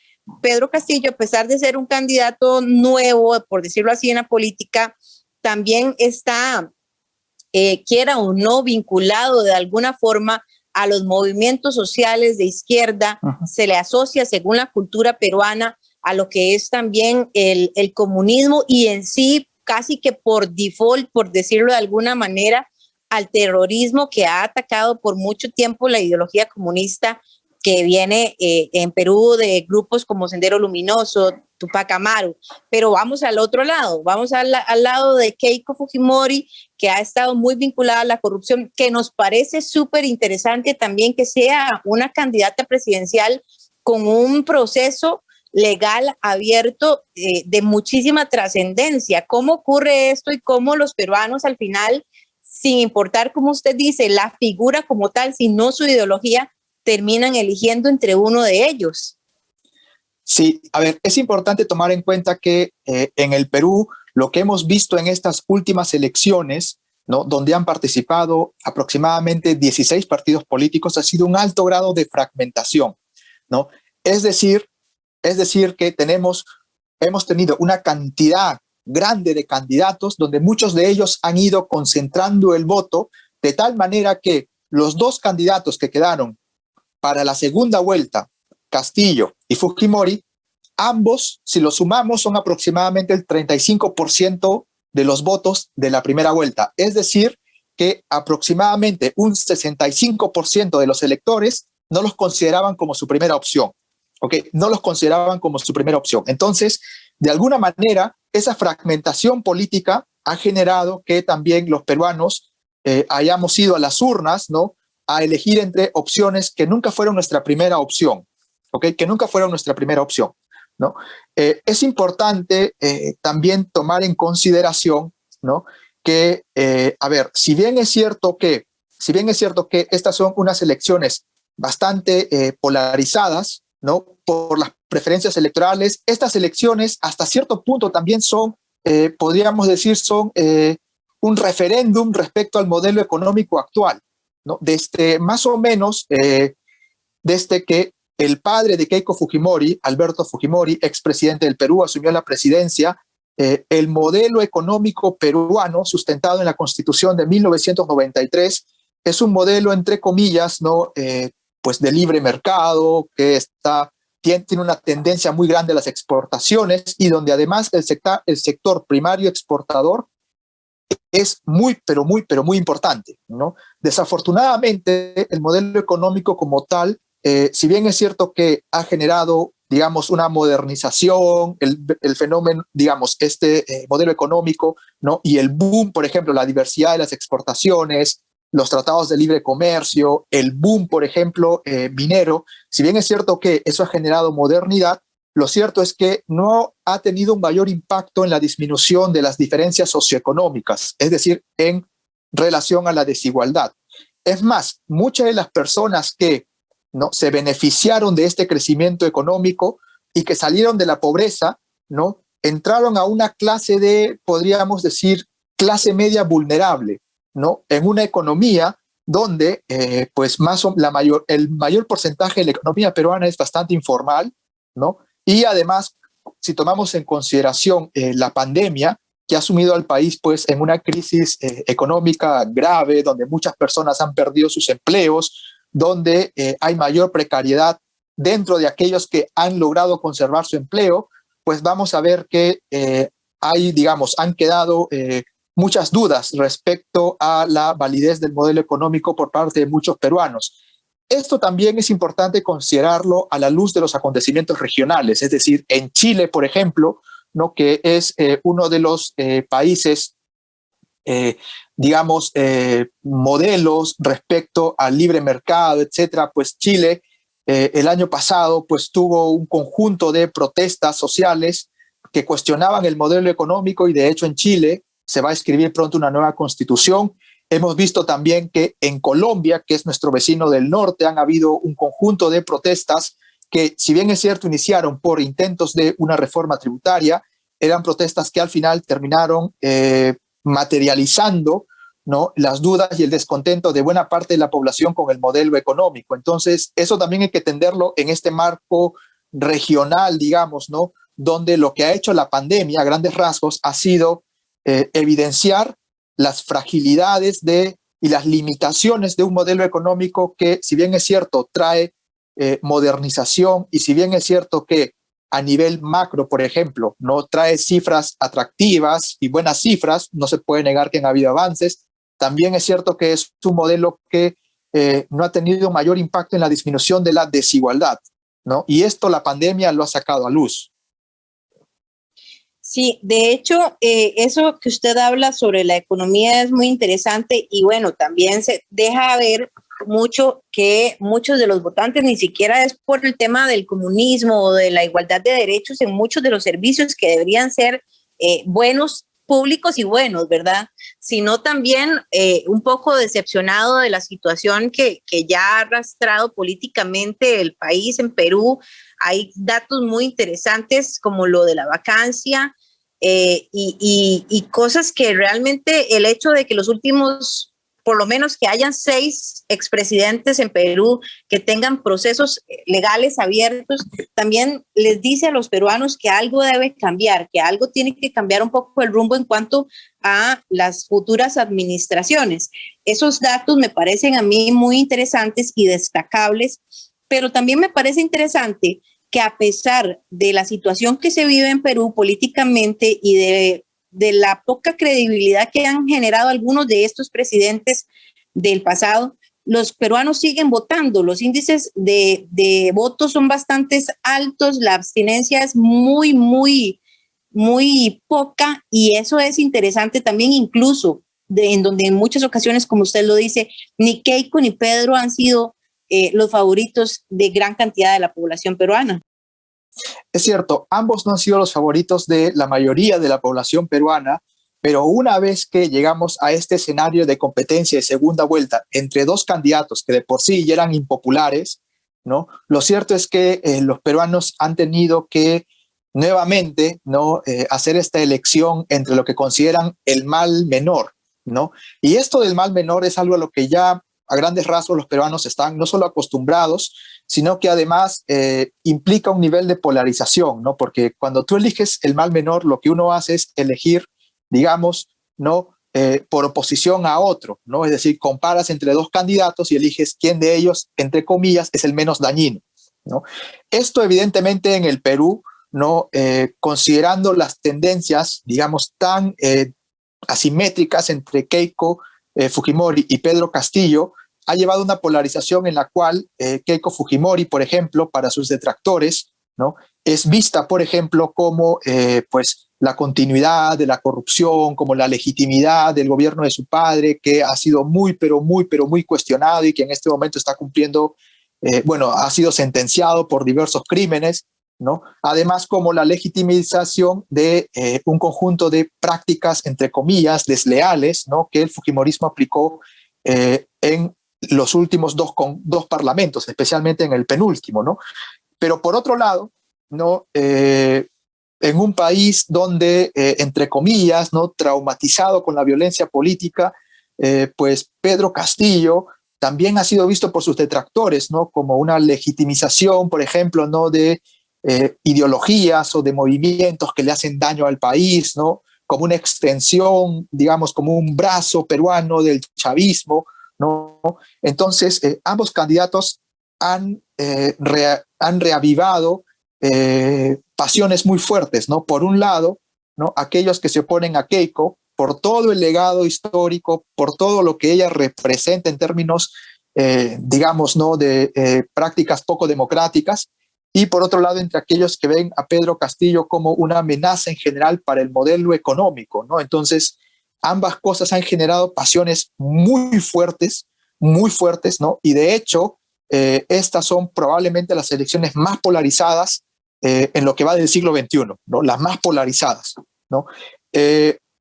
Pedro Castillo, a pesar de ser un candidato nuevo, por decirlo así, en la política, también está quiera o no vinculado de alguna forma a los movimientos sociales de izquierda. Se le asocia, según la cultura peruana, a lo que es también el comunismo y en sí casi que por default, por decirlo de alguna manera, al terrorismo que ha atacado por mucho tiempo la ideología comunista que viene en Perú de grupos como Sendero Luminoso, Tupac Amaru. Pero vamos al otro lado, vamos al lado de Keiko Fujimori, que ha estado muy vinculada a la corrupción, que nos parece súper interesante también que sea una candidata presidencial con un proceso legal abierto de muchísima trascendencia. ¿Cómo ocurre esto y cómo los peruanos al final, sin importar, como usted dice, la figura como tal, sino su ideología, terminan eligiendo entre uno de ellos? Sí, a ver, es importante tomar en cuenta que en el Perú lo que hemos visto en estas últimas elecciones, ¿no?, donde han participado aproximadamente 16 partidos políticos, ha sido un alto grado de fragmentación, ¿no? Es decir que hemos tenido una cantidad grande de candidatos donde muchos de ellos han ido concentrando el voto de tal manera que los dos candidatos que quedaron para la segunda vuelta, Castillo y Fujimori, ambos, si los sumamos, son aproximadamente el 35% de los votos de la primera vuelta. Es decir, que aproximadamente un 65% de los electores no los consideraban como su primera opción. ¿Ok? No los consideraban como su primera opción. Entonces, de alguna manera, esa fragmentación política ha generado que también los peruanos hayamos ido a las urnas, ¿no?, a elegir entre opciones que nunca fueron nuestra primera opción, ¿ok? Que nunca fueron nuestra primera opción, ¿no? Es importante también tomar en consideración, ¿no?, que, a ver, si bien es cierto que estas son unas elecciones bastante polarizadas, ¿no?, por las preferencias electorales, estas elecciones hasta cierto punto también son, podríamos decir, son un referéndum respecto al modelo económico actual, ¿no? Desde más o menos, desde que el padre de Keiko Fujimori, Alberto Fujimori, expresidente del Perú, asumió la presidencia, el modelo económico peruano sustentado en la Constitución de 1993 es un modelo, entre comillas, ¿no?, pues de libre mercado, que tiene una tendencia muy grande a las exportaciones y donde además el sector primario exportador es muy importante, ¿no? Desafortunadamente, el modelo económico como tal, si bien es cierto que ha generado, digamos, una modernización, el fenómeno, digamos, modelo económico, ¿no?, y el boom, por ejemplo, la diversidad de las exportaciones, los tratados de libre comercio, el boom, por ejemplo, minero, si bien es cierto que eso ha generado modernidad, lo cierto es que no ha tenido un mayor impacto en la disminución de las diferencias socioeconómicas, es decir, en relación a la desigualdad. Es más, muchas de las personas que ¿no? Se beneficiaron de este crecimiento económico y que salieron de la pobreza, ¿no? Entraron a una clase de, podríamos decir, clase media vulnerable, ¿no? En una economía donde pues el mayor porcentaje de la economía peruana es bastante informal, ¿no? Y además, si tomamos en consideración la pandemia, que ha sumido al país pues, en una crisis económica grave, donde muchas personas han perdido sus empleos, donde hay mayor precariedad dentro de aquellos que han logrado conservar su empleo, pues vamos a ver que han quedado muchas dudas respecto a la validez del modelo económico por parte de muchos peruanos. Esto también es importante considerarlo a la luz de los acontecimientos regionales, es decir, en Chile, por ejemplo, ¿no? Que es uno de los países, modelos respecto al libre mercado, etcétera. Pues Chile el año pasado pues tuvo un conjunto de protestas sociales que cuestionaban el modelo económico y de hecho en Chile se va a escribir pronto una nueva constitución. Hemos visto también que en Colombia, que es nuestro vecino del norte, han habido un conjunto de protestas que, si bien es cierto, iniciaron por intentos de una reforma tributaria, eran protestas que al final terminaron materializando, ¿no?, las dudas y el descontento de buena parte de la población con el modelo económico. Entonces, eso también hay que entenderlo en este marco regional, digamos, ¿no?, donde lo que ha hecho la pandemia, a grandes rasgos, ha sido evidenciar las fragilidades y las limitaciones de un modelo económico que, si bien es cierto, trae modernización y si bien es cierto que a nivel macro, por ejemplo, no trae cifras atractivas y buenas cifras, no se puede negar que han habido avances, también es cierto que es un modelo que no ha tenido mayor impacto en la disminución de la desigualdad, ¿no? Y esto la pandemia lo ha sacado a luz. Sí, de hecho, eso que usted habla sobre la economía es muy interesante y bueno, también se deja ver mucho que muchos de los votantes ni siquiera es por el tema del comunismo o de la igualdad de derechos en muchos de los servicios que deberían ser buenos, públicos y buenos, ¿verdad? Sino también un poco decepcionado de la situación que ya ha arrastrado políticamente el país en Perú. Hay datos muy interesantes como lo de la vacancia y cosas que realmente el hecho de que los últimos, por lo menos que hayan 6 expresidentes en Perú que tengan procesos legales abiertos, también les dice a los peruanos que algo debe cambiar, que algo tiene que cambiar un poco el rumbo en cuanto a las futuras administraciones. Esos datos me parecen a mí muy interesantes y destacables, pero también me parece interesante que a pesar de la situación que se vive en Perú políticamente y de la poca credibilidad que han generado algunos de estos presidentes del pasado, los peruanos siguen votando, los índices de votos son bastante altos, la abstinencia es muy, muy, muy poca y eso es interesante también incluso en donde en muchas ocasiones, como usted lo dice, ni Keiko ni Pedro han sido los favoritos de gran cantidad de la población peruana. Es cierto, ambos no han sido los favoritos de la mayoría de la población peruana, pero una vez que llegamos a este escenario de competencia de segunda vuelta entre 2 candidatos que de por sí ya eran impopulares, ¿no? Lo cierto es que los peruanos han tenido que nuevamente, ¿no?, hacer esta elección entre lo que consideran el mal menor, ¿no? Y esto del mal menor es algo a lo que ya a grandes rasgos los peruanos están no solo acostumbrados, sino que además implica un nivel de polarización, ¿no? Porque cuando tú eliges el mal menor, lo que uno hace es elegir, digamos, ¿no?, por oposición a otro, ¿no? Es decir, comparas entre 2 candidatos y eliges quién de ellos, entre comillas, es el menos dañino, ¿no? Esto evidentemente en el Perú, ¿no?, considerando las tendencias, digamos, tan asimétricas entre Keiko Fujimori y Pedro Castillo, ha llevado una polarización en la cual Keiko Fujimori, por ejemplo, para sus detractores, ¿no?, es vista, por ejemplo, como pues la continuidad de la corrupción, como la legitimidad del gobierno de su padre, que ha sido muy cuestionado y que en este momento está cumpliendo, ha sido sentenciado por diversos crímenes, ¿no? Además, como la legitimización de un conjunto de prácticas, entre comillas, desleales, ¿no?, que el fujimorismo aplicó en los últimos dos parlamentos, especialmente en el penúltimo, ¿no? Pero por otro lado, ¿no? En un país donde, entre comillas, ¿no? Traumatizado con la violencia política, pues Pedro Castillo también ha sido visto por sus detractores, ¿no? Como una legitimización, por ejemplo, ¿no? De ideologías o de movimientos que le hacen daño al país, ¿no? Como una extensión, digamos, como un brazo peruano del chavismo, ¿no? Entonces, ambos candidatos han reavivado pasiones muy fuertes, ¿no? Por un lado, ¿no? Aquellos que se oponen a Keiko por todo el legado histórico, por todo lo que ella representa en términos, digamos, ¿no? De prácticas poco democráticas, y por otro lado, entre aquellos que ven a Pedro Castillo como una amenaza en general para el modelo económico, ¿no? Entonces, ambas cosas han generado pasiones muy fuertes, ¿no? Y de hecho, estas son probablemente las elecciones más polarizadas en lo que va del siglo XXI, ¿no? Las más polarizadas, ¿no?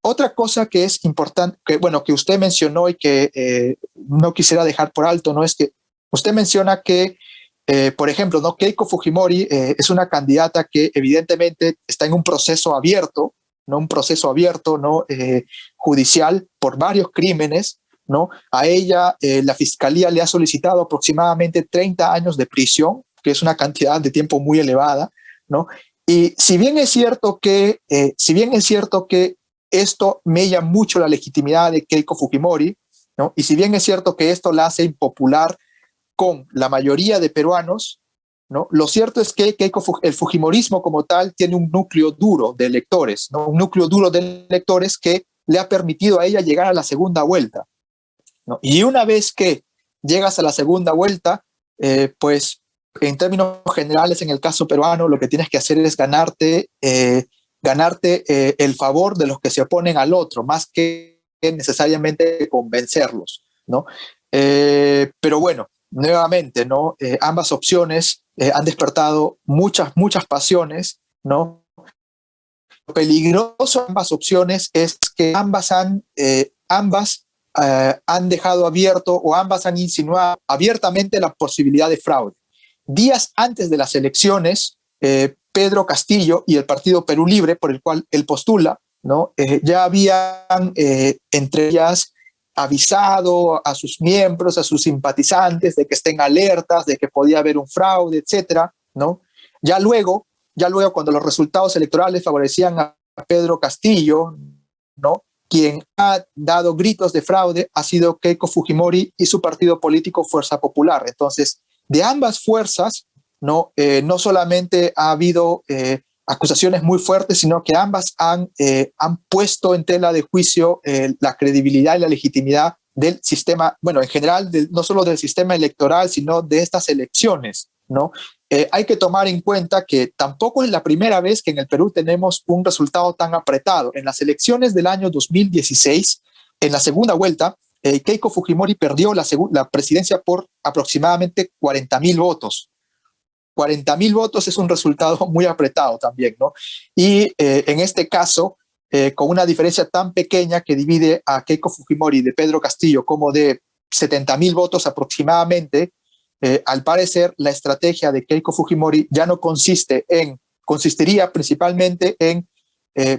Otra cosa que es importante, que usted mencionó y que no quisiera dejar por alto, ¿no? Es que usted menciona que, por ejemplo, ¿no? Keiko Fujimori es una candidata que evidentemente está en un proceso abierto, ¿no? Un proceso abierto, ¿no? Judicial por varios crímenes, ¿no? A ella la fiscalía le ha solicitado aproximadamente 30 años de prisión, que es una cantidad de tiempo muy elevada, ¿no? Y si bien es cierto que esto mella mucho la legitimidad de Keiko Fujimori, ¿no? Y si bien es cierto que esto la hace impopular con la mayoría de peruanos, ¿no? Lo cierto es que el fujimorismo como tal tiene un núcleo duro de electores, ¿no? Un núcleo duro de electores que le ha permitido a ella llegar a la segunda vuelta, ¿no? Y una vez que llegas a la segunda vuelta, pues en términos generales, en el caso peruano, lo que tienes que hacer es ganarte el favor de los que se oponen al otro, más que necesariamente convencerlos, ¿no? Pero bueno, nuevamente, ¿no? Ambas opciones han despertado muchas pasiones, ¿no? Lo peligroso de ambas opciones es que ambas han dejado abierto o ambas han insinuado abiertamente la posibilidad de fraude. Días antes de las elecciones, Pedro Castillo y el Partido Perú Libre, por el cual él postula, ¿no? Ya habían, entre ellas, avisado a sus miembros, a sus simpatizantes, de que estén alertas, de que podía haber un fraude, etcétera, ¿no? Ya luego, cuando los resultados electorales favorecían a Pedro Castillo, ¿no? Quien ha dado gritos de fraude ha sido Keiko Fujimori y su partido político Fuerza Popular. Entonces, de ambas fuerzas, no solamente ha habido acusaciones muy fuertes, sino que ambas han puesto en tela de juicio la credibilidad y la legitimidad del sistema, bueno, en general, no solo del sistema electoral, sino de estas elecciones, ¿no? Hay que tomar en cuenta que tampoco es la primera vez que en el Perú tenemos un resultado tan apretado. En las elecciones del año 2016, en la segunda vuelta, Keiko Fujimori perdió la presidencia por aproximadamente 40,000 votos. 40,000 votos es un resultado muy apretado también, ¿no? Y en este caso, con una diferencia tan pequeña que divide a Keiko Fujimori de Pedro Castillo como de 70,000 votos aproximadamente, al parecer la estrategia de Keiko Fujimori ya no consistiría principalmente en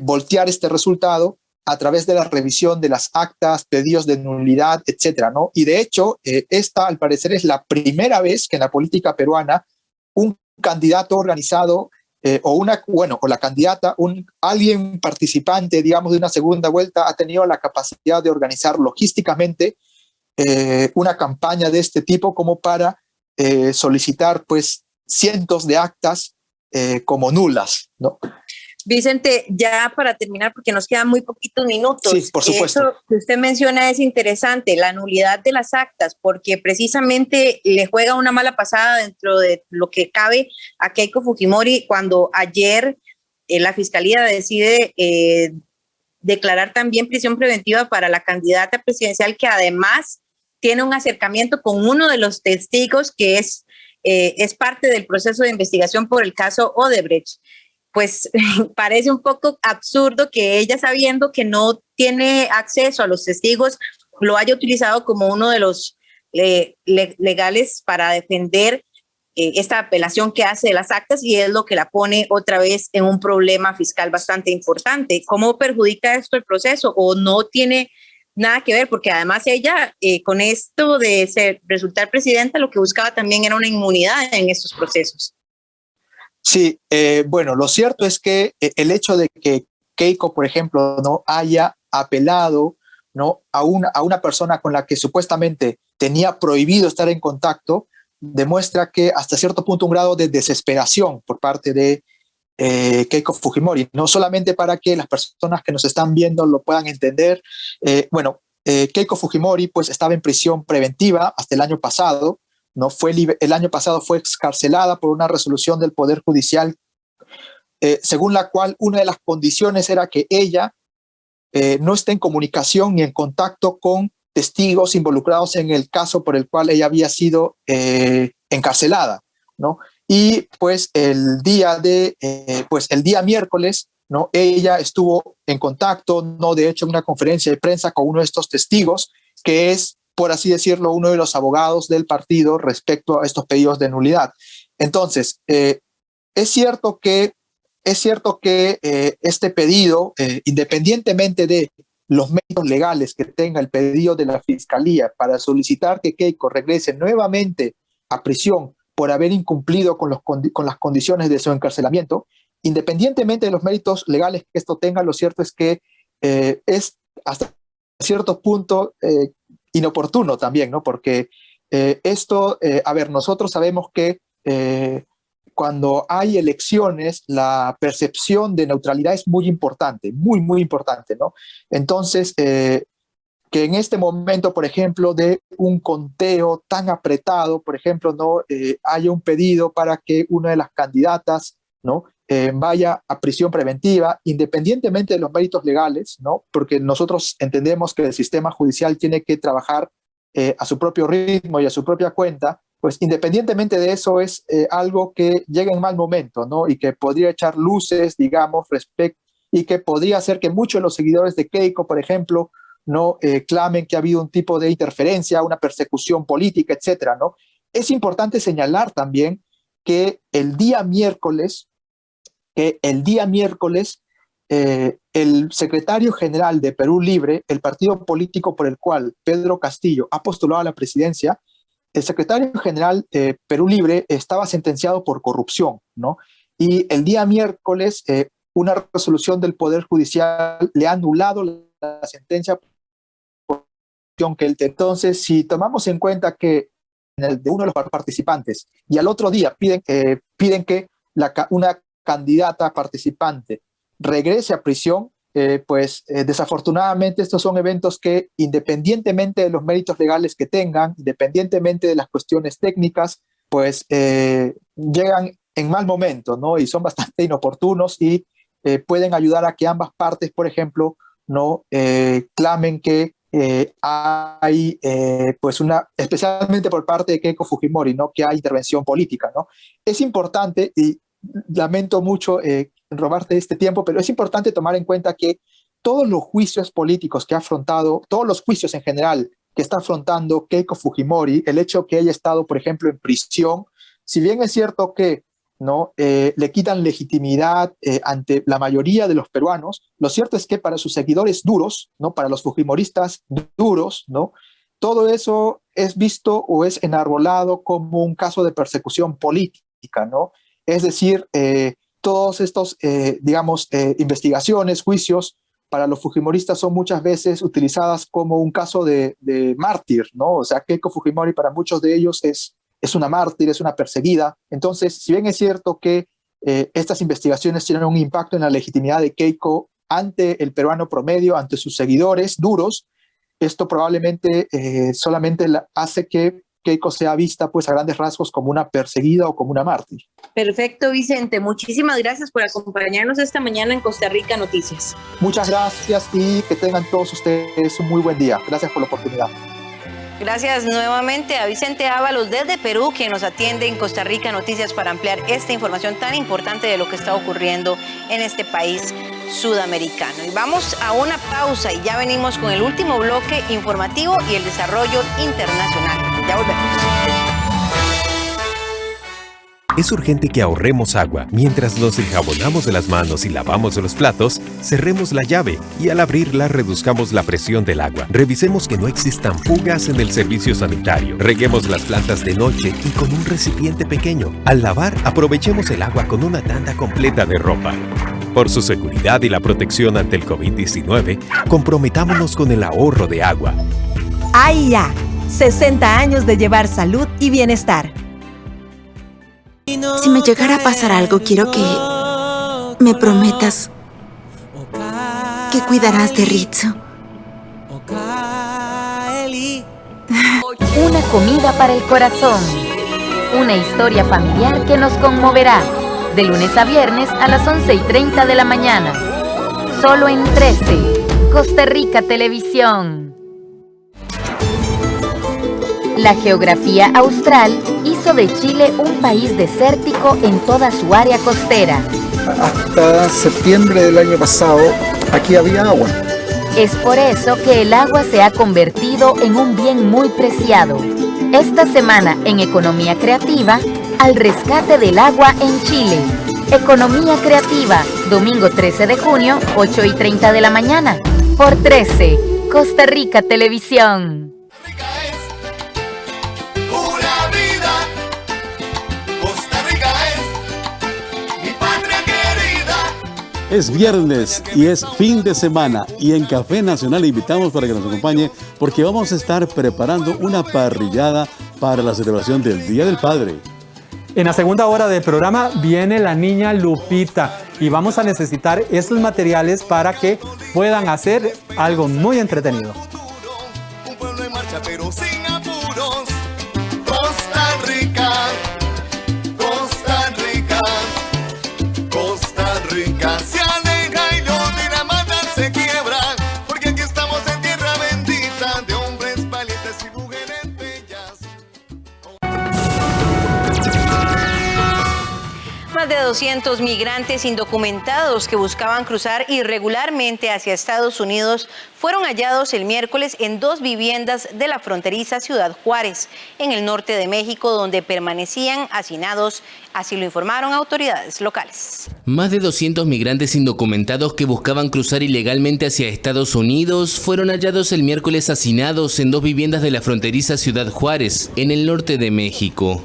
voltear este resultado a través de la revisión de las actas, pedidos de nulidad, etcétera, ¿no? Y de hecho, esta al parecer es la primera vez que en la política peruana un candidato organizado o la candidata, alguien participante, digamos, de una segunda vuelta ha tenido la capacidad de organizar logísticamente una campaña de este tipo como para solicitar pues cientos de actas como nulas, ¿no? Vicente, ya para terminar, porque nos quedan muy poquitos minutos. Sí, por supuesto. Eso que usted menciona es interesante, la nulidad de las actas, porque precisamente le juega una mala pasada dentro de lo que cabe a Keiko Fujimori cuando ayer la Fiscalía decide declarar también prisión preventiva para la candidata presidencial, que además tiene un acercamiento con uno de los testigos que es parte del proceso de investigación por el caso Odebrecht. Pues parece un poco absurdo que ella, sabiendo que no tiene acceso a los testigos, lo haya utilizado como uno de los legales para defender esta apelación que hace de las actas, y es lo que la pone otra vez en un problema fiscal bastante importante. ¿Cómo perjudica esto el proceso? ¿O no tiene nada que ver? Porque además ella, con esto de resultar presidenta, lo que buscaba también era una inmunidad en estos procesos. Sí, bueno, lo cierto es que el hecho de que Keiko, por ejemplo, no haya apelado, ¿no?, a una persona con la que supuestamente tenía prohibido estar en contacto, demuestra que hasta cierto punto un grado de desesperación por parte de Keiko Fujimori, no solamente para que las personas que nos están viendo lo puedan entender. Keiko Fujimori pues estaba en prisión preventiva hasta el año pasado, ¿no? El año pasado fue excarcelada por una resolución del Poder Judicial, según la cual una de las condiciones era que ella no esté en comunicación ni en contacto con testigos involucrados en el caso por el cual ella había sido encarcelada, ¿no? Y pues el día miércoles, ¿no?, ella estuvo en contacto, ¿no?, de hecho en una conferencia de prensa con uno de estos testigos, que es, por así decirlo, uno de los abogados del partido respecto a estos pedidos de nulidad. Entonces, es cierto que este pedido, independientemente de los medios legales que tenga el pedido de la Fiscalía para solicitar que Keiko regrese nuevamente a prisión por haber incumplido con las condiciones de su encarcelamiento, independientemente de los méritos legales que esto tenga, lo cierto es que es hasta cierto punto inoportuno también, ¿no? Porque nosotros sabemos que cuando hay elecciones, la percepción de neutralidad es muy importante, muy, muy importante, ¿no? Entonces, que en este momento, por ejemplo, de un conteo tan apretado, por ejemplo, ¿no?, haya un pedido para que una de las candidatas, ¿no?, vaya a prisión preventiva, independientemente de los méritos legales, ¿no?, porque nosotros entendemos que el sistema judicial tiene que trabajar a su propio ritmo y a su propia cuenta, pues independientemente de eso es algo que llega en mal momento, ¿no?, y que podría echar luces, digamos, y que podría hacer que muchos de los seguidores de Keiko, por ejemplo, no clamen que ha habido un tipo de interferencia, una persecución política, etcétera, ¿no? Es importante señalar también que el día miércoles, el secretario general de Perú Libre, el partido político por el cual Pedro Castillo ha postulado a la presidencia, el secretario general de Perú Libre estaba sentenciado por corrupción, ¿no? Y el día miércoles, una resolución del Poder Judicial le ha anulado la sentencia por corrupción. Entonces, si tomamos en cuenta que de uno de los participantes y al otro día piden que una candidata participante regrese a prisión, desafortunadamente estos son eventos que, independientemente de los méritos legales que tengan, independientemente de las cuestiones técnicas, pues llegan en mal momento, ¿no? Y son bastante inoportunos y pueden ayudar a que ambas partes, por ejemplo, no clamen que hay especialmente por parte de Keiko Fujimori, ¿no?, que hay intervención política, ¿no? Es importante, y lamento mucho robarte este tiempo, pero es importante tomar en cuenta que todos los juicios políticos que ha afrontado, todos los juicios en general que está afrontando Keiko Fujimori, el hecho que haya estado, por ejemplo, en prisión, si bien es cierto que ¿no?, le quitan legitimidad ante la mayoría de los peruanos, lo cierto es que para sus seguidores duros, ¿no?, para los fujimoristas duros, ¿no?, todo eso es visto o es enarbolado como un caso de persecución política, ¿no? Es decir, todos estos, investigaciones, juicios, para los fujimoristas son muchas veces utilizadas como un caso de mártir, ¿no? O sea, Keiko Fujimori para muchos de ellos es una mártir, es una perseguida. Entonces, si bien es cierto que estas investigaciones tienen un impacto en la legitimidad de Keiko ante el peruano promedio, ante sus seguidores duros, esto probablemente solamente hace que Keiko sea vista pues a grandes rasgos como una perseguida o como una mártir. Perfecto, Vicente. Muchísimas gracias por acompañarnos esta mañana en Costa Rica Noticias. Muchas gracias y que tengan todos ustedes un muy buen día. Gracias por la oportunidad. Gracias nuevamente a Vicente Ábalos desde Perú, que nos atiende en Costa Rica Noticias para ampliar esta información tan importante de lo que está ocurriendo en este país sudamericano. Y vamos a una pausa y ya venimos con el último bloque informativo y el desarrollo internacional. Ya volvemos. Es urgente que ahorremos agua. Mientras nos enjabonamos de las manos y lavamos los platos, cerremos la llave y al abrirla reduzcamos la presión del agua. Revisemos que no existan fugas en el servicio sanitario. Reguemos las plantas de noche y con un recipiente pequeño. Al lavar, aprovechemos el agua con una tanda completa de ropa. Por su seguridad y la protección ante el COVID-19, comprometámonos con el ahorro de agua. AIA, 60 años de llevar salud y bienestar. Si me llegara a pasar algo, quiero que me prometas que cuidarás de Ritsu. Una comida para el corazón. Una historia familiar que nos conmoverá. De lunes a viernes a las 11:30 de la mañana. Solo en 13. Costa Rica Televisión. La geografía austral hizo de Chile un país desértico en toda su área costera. Hasta septiembre del año pasado, aquí había agua. Es por eso que el agua se ha convertido en un bien muy preciado. Esta semana en Economía Creativa, al rescate del agua en Chile. Economía Creativa, domingo 13 de junio, 8:30 de la mañana. Por 13, Costa Rica Televisión. Es viernes y es fin de semana y en Café Nacional le invitamos para que nos acompañe porque vamos a estar preparando una parrillada para la celebración del Día del Padre. En la segunda hora del programa viene la niña Lupita y vamos a necesitar estos materiales para que puedan hacer algo muy entretenido. Un pueblo en marcha pero sin apuros. Costa Rica, Costa Rica, Costa Rica se aleja y los dinamatas se quiebran, porque aquí estamos en tierra bendita de hombres valientes y mujeres bellas. Más de 200 migrantes indocumentados que buscaban cruzar irregularmente hacia Estados Unidos fueron hallados el miércoles en 2 viviendas de la fronteriza Ciudad Juárez, en el norte de México, donde permanecían hacinados, así lo informaron autoridades locales. Más de 200 migrantes indocumentados que buscaban cruzar ilegalmente hacia Estados Unidos fueron hallados el miércoles hacinados en 2 viviendas de la fronteriza Ciudad Juárez, en el norte de México.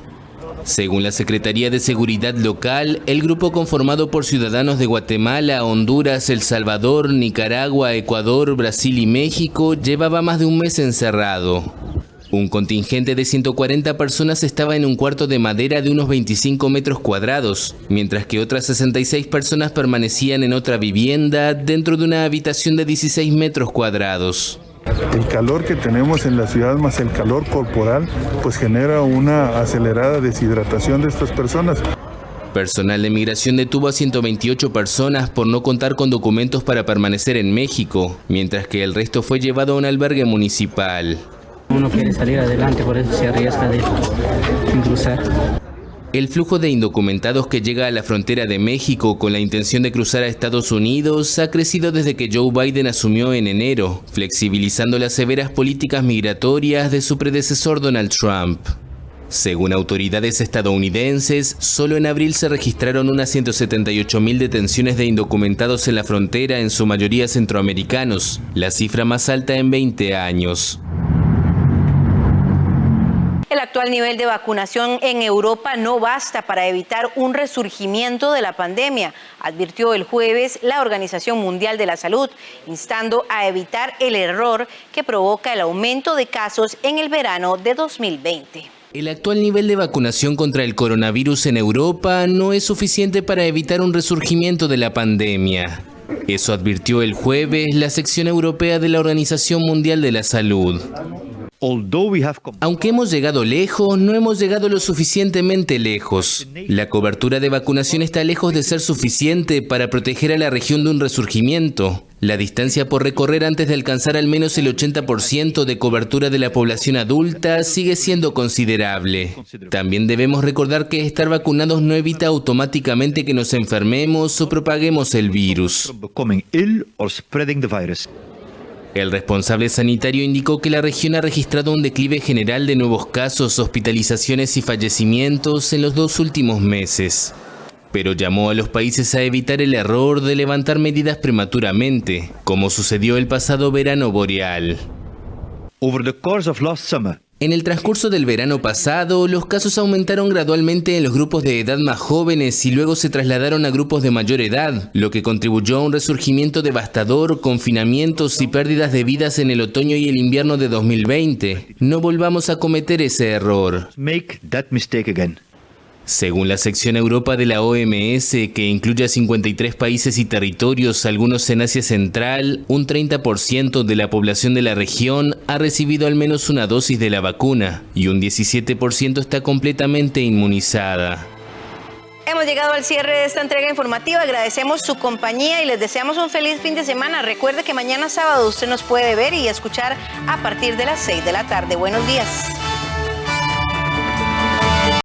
Según la Secretaría de Seguridad Local, el grupo conformado por ciudadanos de Guatemala, Honduras, El Salvador, Nicaragua, Ecuador, Brasil y México llevaba más de un mes encerrado. Un contingente de 140 personas estaba en un cuarto de madera de unos 25 metros cuadrados, mientras que otras 66 personas permanecían en otra vivienda dentro de una habitación de 16 metros cuadrados. El calor que tenemos en la ciudad más el calor corporal pues genera una acelerada deshidratación de estas personas. Personal de migración detuvo a 128 personas por no contar con documentos para permanecer en México, mientras que el resto fue llevado a un albergue municipal. Uno quiere salir adelante, por eso se arriesga de cruzar. El flujo de indocumentados que llega a la frontera de México con la intención de cruzar a Estados Unidos ha crecido desde que Joe Biden asumió en enero, flexibilizando las severas políticas migratorias de su predecesor Donald Trump. Según autoridades estadounidenses, solo en abril se registraron unas 178.000 detenciones de indocumentados en la frontera, en su mayoría centroamericanos, la cifra más alta en 20 años. El actual nivel de vacunación en Europa no basta para evitar un resurgimiento de la pandemia, advirtió el jueves la Organización Mundial de la Salud, instando a evitar el error que provoca el aumento de casos en el verano de 2020. El actual nivel de vacunación contra el coronavirus en Europa no es suficiente para evitar un resurgimiento de la pandemia. Eso advirtió el jueves la sección europea de la Organización Mundial de la Salud. Aunque hemos llegado lejos, no hemos llegado lo suficientemente lejos. La cobertura de vacunación está lejos de ser suficiente para proteger a la región de un resurgimiento. La distancia por recorrer antes de alcanzar al menos el 80% de cobertura de la población adulta sigue siendo considerable. También debemos recordar que estar vacunados no evita automáticamente que nos enfermemos o propaguemos el virus. El responsable sanitario indicó que la región ha registrado un declive general de nuevos casos, hospitalizaciones y fallecimientos en los 2 últimos meses. Pero llamó a los países a evitar el error de levantar medidas prematuramente, como sucedió el pasado verano boreal. En el transcurso del verano pasado, los casos aumentaron gradualmente en los grupos de edad más jóvenes y luego se trasladaron a grupos de mayor edad, lo que contribuyó a un resurgimiento devastador, confinamientos y pérdidas de vidas en el otoño y el invierno de 2020. No volvamos a cometer ese error. Según la sección Europa de la OMS, que incluye a 53 países y territorios, algunos en Asia Central, un 30% de la población de la región ha recibido al menos una dosis de la vacuna y un 17% está completamente inmunizada. Hemos llegado al cierre de esta entrega informativa. Agradecemos su compañía y les deseamos un feliz fin de semana. Recuerde que mañana sábado usted nos puede ver y escuchar a partir de las 6 de la tarde. Buenos días.